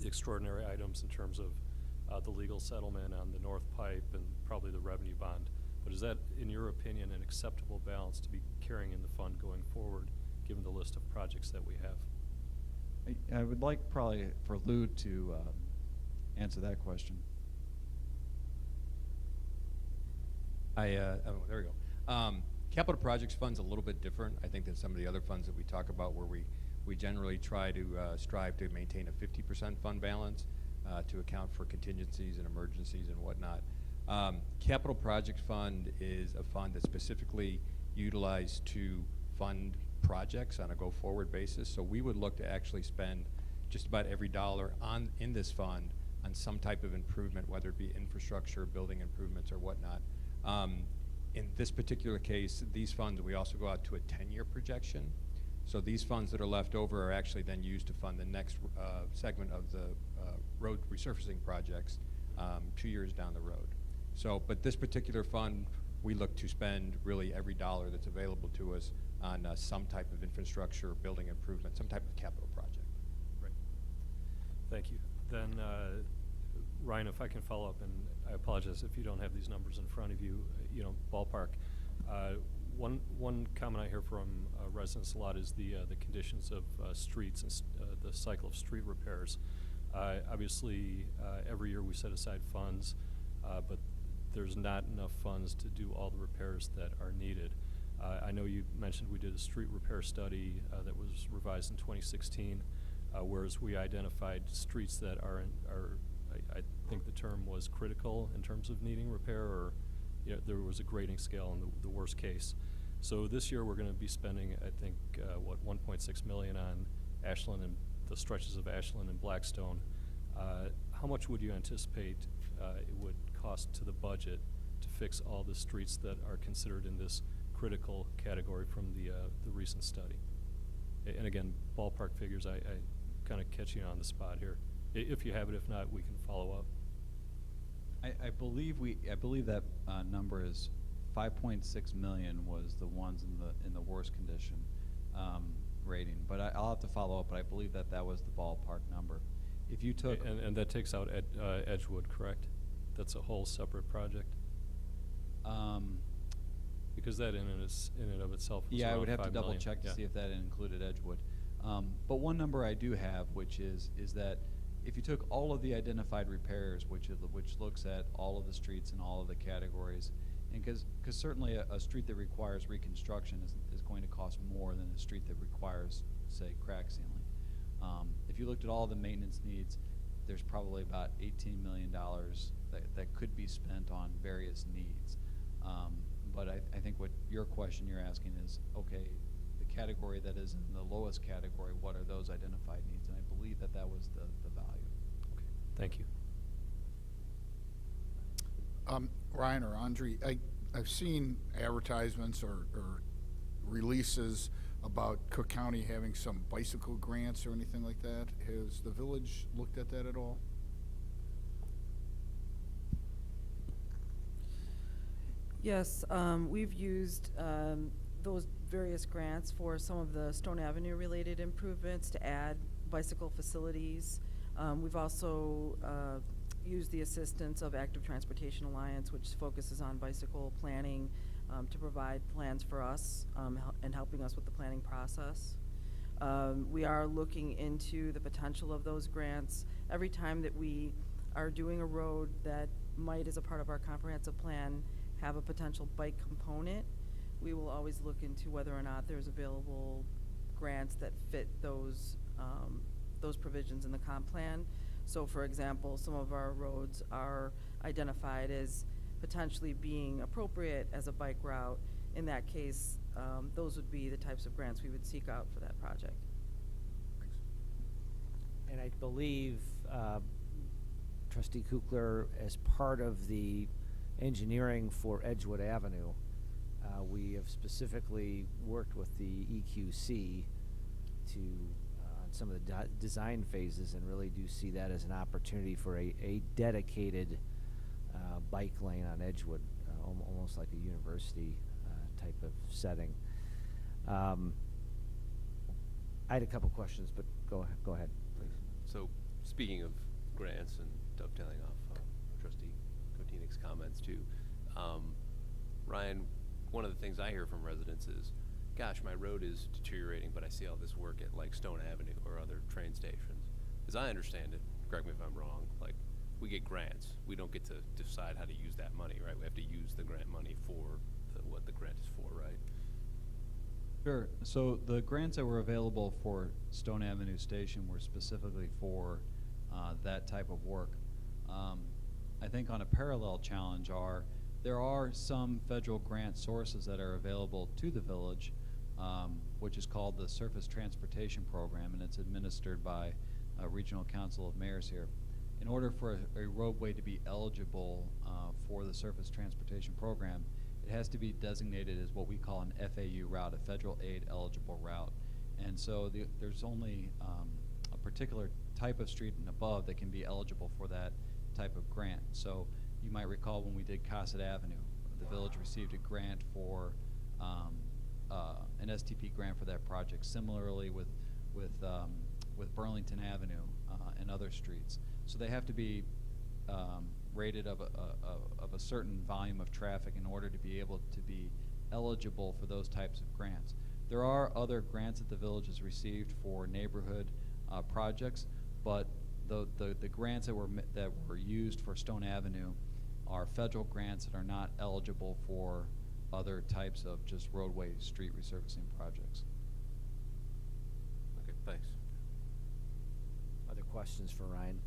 extraordinary items in terms of the legal settlement on the North Pipe and probably the revenue bond. But is in your opinion, an acceptable balance to be carrying in the fund going forward, given the list of projects that we have? I would like probably for Lou to answer that question. There we go. Capital projects fund's a little bit different, I think, than some of the other funds that we talk about, where we generally try to strive to maintain a 50% fund balance to account for contingencies and emergencies and whatnot. Capital projects fund is a fund that's specifically utilized to fund projects on a go-forward basis. So we would look to actually spend just about every dollar in this fund on some type of improvement, whether it be infrastructure, building improvements, or whatnot. In this particular case, these funds, we also go out to a 10-year projection. So these funds that are left over are actually then used to fund the next segment of the road resurfacing projects 2 years down the road. So, but this particular fund, we look to spend really every dollar that's available to us on some type of infrastructure, building improvement, some type of capital project. Right. Thank you. Then, Ryan, if I can follow up, and I apologize if you don't have these numbers in front of you, ballpark. One comment I hear from residents a lot is the conditions of streets and the cycle of street repairs. Obviously, every year we set aside funds, but there's not enough funds to do all the repairs that are needed. I know you mentioned we did a street repair study that was revised in 2016, whereas we identified streets that I think the term was critical in terms of needing repair, or there was a grading scale in the worst case. So this year we're going to be spending, I think, 1.6 million on Ashland and the stretches of Ashland and Blackstone. How much would you anticipate it would cost to the budget to fix all the streets that are considered in this critical category from the recent study? And again, ballpark figures, I kind of catch you on the spot here. If you have it, if not, we can follow up. I believe that number is 5.6 million was the ones in the worst condition rating. But I'll have to follow up. But I believe that was the ballpark number. If you took and that takes out Edgewood, correct? That's a whole separate project. Because that in and of itself was I around would have to 5 double million. check to see if that included Edgewood. But one number I do have, which is that if you took all of the identified repairs, which looks at all of the streets and all of the categories, and because certainly a street that requires reconstruction is going to cost more than a street that requires, say, crack sealing. If you looked at all the maintenance needs, there's probably about $18 million that could be spent on various needs. But I think what your question you're asking is, okay, the category that is in the lowest category, what are those identified needs? And I believe that was the value. Okay, thank you. Ryan or Andre, I've seen advertisements or releases about Cook County having some bicycle grants or anything like that. Has the village looked at that at all? Yes, we've used those various grants for some of the Stone Avenue related improvements to add bicycle facilities. We've also used the assistance of Active Transportation Alliance, which focuses on bicycle planning, to provide plans for us and helping us with the planning process. We are looking into the potential of those grants. Every time that we are doing a road that might, as a part of our comprehensive plan, have a potential bike component, we will always look into whether or not there's available grants that fit those provisions in the comp plan. So, for example, some of our roads are identified as potentially being appropriate as a bike route. In that case, those would be the types of grants we would seek out for that project. Thanks. And I believe, Trustee Kukler, as part of the engineering for Edgewood Avenue, we have specifically worked with the EQC to on some of the design phases, and really do see that as an opportunity for a dedicated bike lane on Edgewood, almost like a university type of setting. I had a couple questions, but go ahead, please. So, speaking of grants and dovetailing off Trustee Kotinek's comments too, Ryan, one of the things I hear from residents is, gosh, my road is deteriorating, but I see all this work at like Stone Avenue or other train stations. As I understand it, correct me if I'm wrong, like we get grants. We don't get to decide how to use that money, right? We have to use the grant money for what the grant is for, right? Sure. So the grants that were available for Stone Avenue Station were specifically for that type of work. I think on a parallel challenge there are some federal grant sources that are available to the village, which is called the Surface Transportation Program, and it's administered by Regional Council of Mayors here. In order for a roadway to be eligible for the Surface Transportation Program, it has to be designated as what we call an FAU route, a federal aid eligible route. And so there's only a particular type of street and above that can be eligible for that type of grant. So you might recall when we did Cossett Avenue, the village received a grant for an STP grant for that project. Similarly with Burlington Avenue and other streets. So they have to be rated of a certain volume of traffic in order to be able to be eligible for those types of grants. There are other grants that the village has received for neighborhood projects, but the grants that were used for Stone Avenue are federal grants that are not eligible for other types of just roadway street resurfacing projects. Okay, thanks. Other questions for Ryan?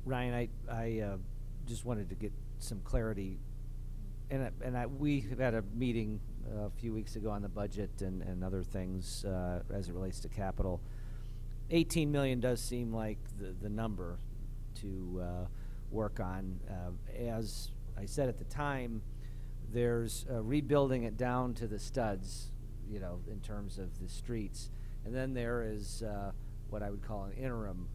Ryan, I just wanted to get some clarity, and we had a meeting a few weeks ago on the budget and other things as it relates to capital. 18 million does seem like the number to work on. As I said at the time, there's rebuilding it down to the studs, in terms of the streets, and then there is what I would call an interim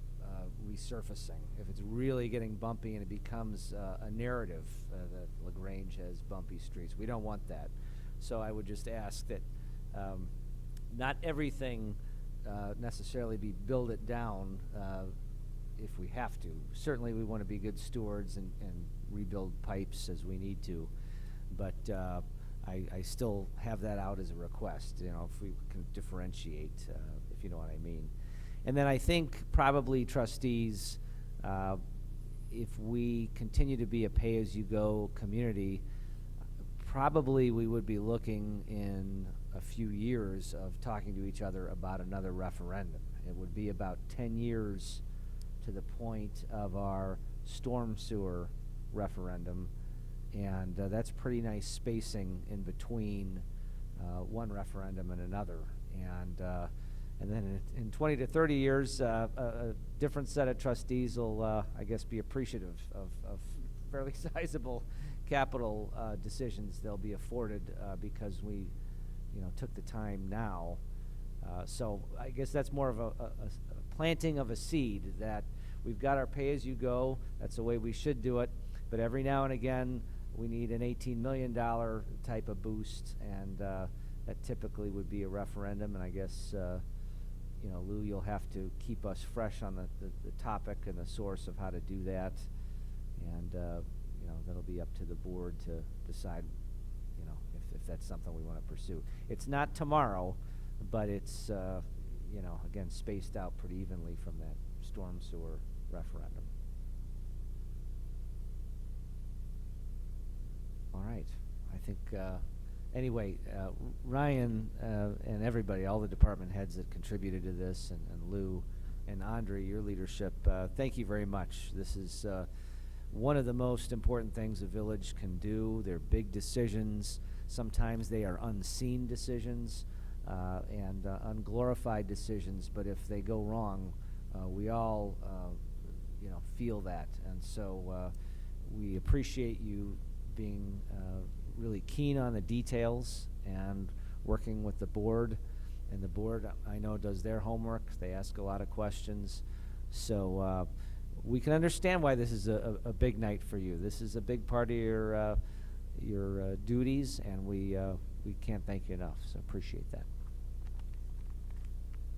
resurfacing. If it's really getting bumpy and it becomes a narrative that LaGrange has bumpy streets, we don't want that. So I would just ask that not everything necessarily be build it down if we have to. Certainly we want to be good stewards and rebuild pipes as we need to, but I still have that out as a request, if we can differentiate, if you know what I mean. And then I think probably trustees, if we continue to be a pay-as-you-go community, probably we would be looking in a few years of talking to each other about another referendum. It would be about 10 years to the point of our storm sewer referendum, and that's pretty nice spacing in between one referendum and another. And then in 20 to 30 years, a different set of trustees will, I guess, be appreciative of fairly sizable capital decisions they'll be afforded because we, took the time now. So I guess that's more of a planting of a seed that we've got our pay-as-you-go. That's the way we should do it. But every now and again, we need an $18 million type of boost, and that typically would be a referendum. And I guess Lou, you'll have to keep us fresh on the topic and the source of how to do that, and that'll be up to the board to decide, if that's something we want to pursue. It's not tomorrow, but it's again spaced out pretty evenly from that storm sewer referendum. All right, I think. Anyway, Ryan and everybody, all the department heads that contributed to this, and Lou and Andre, your leadership, thank you very much. This is one of the most important things a village can do. They're big decisions. Sometimes they are unseen decisions and unglorified decisions, but if they go wrong, we all feel that. And so we appreciate you being really keen on the details and working with the board. And the board, I know, does their homework. They ask a lot of questions. So we can understand why this is a big night for you. This is a big part of your duties, and we can't thank you enough. So appreciate that.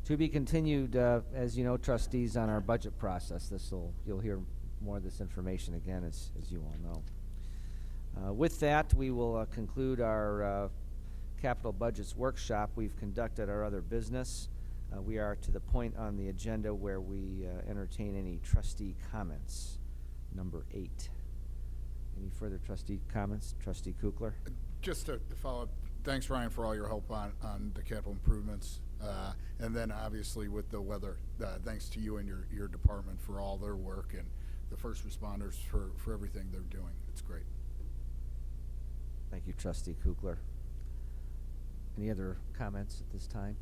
To be continued, as you know, trustees, on our budget process. You'll hear more of this information again, as you all know. With that, we will conclude our capital budgets workshop. We've conducted our other business. We are to the point on the agenda where we entertain any trustee comments. Number 8. Any further trustee comments? Trustee Kukler? Just to follow up, thanks, Ryan, for all your help on the capital improvements. And then obviously with the weather, thanks to you and your department for all their work, and the first responders for everything they're doing. It's great. Thank you, Trustee Kukler. Any other comments at this time?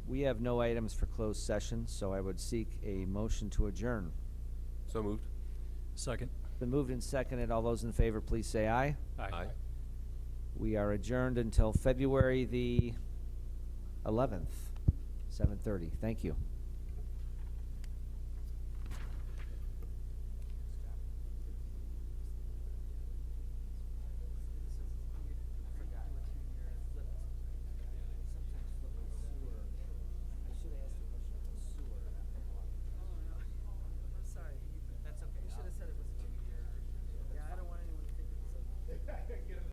We have no items for closed session, so I would seek a motion to adjourn. So moved. Second. Been moved and seconded. All those in favor, please say aye. Aye. We are adjourned until February the 11th, 7:30. Thank you.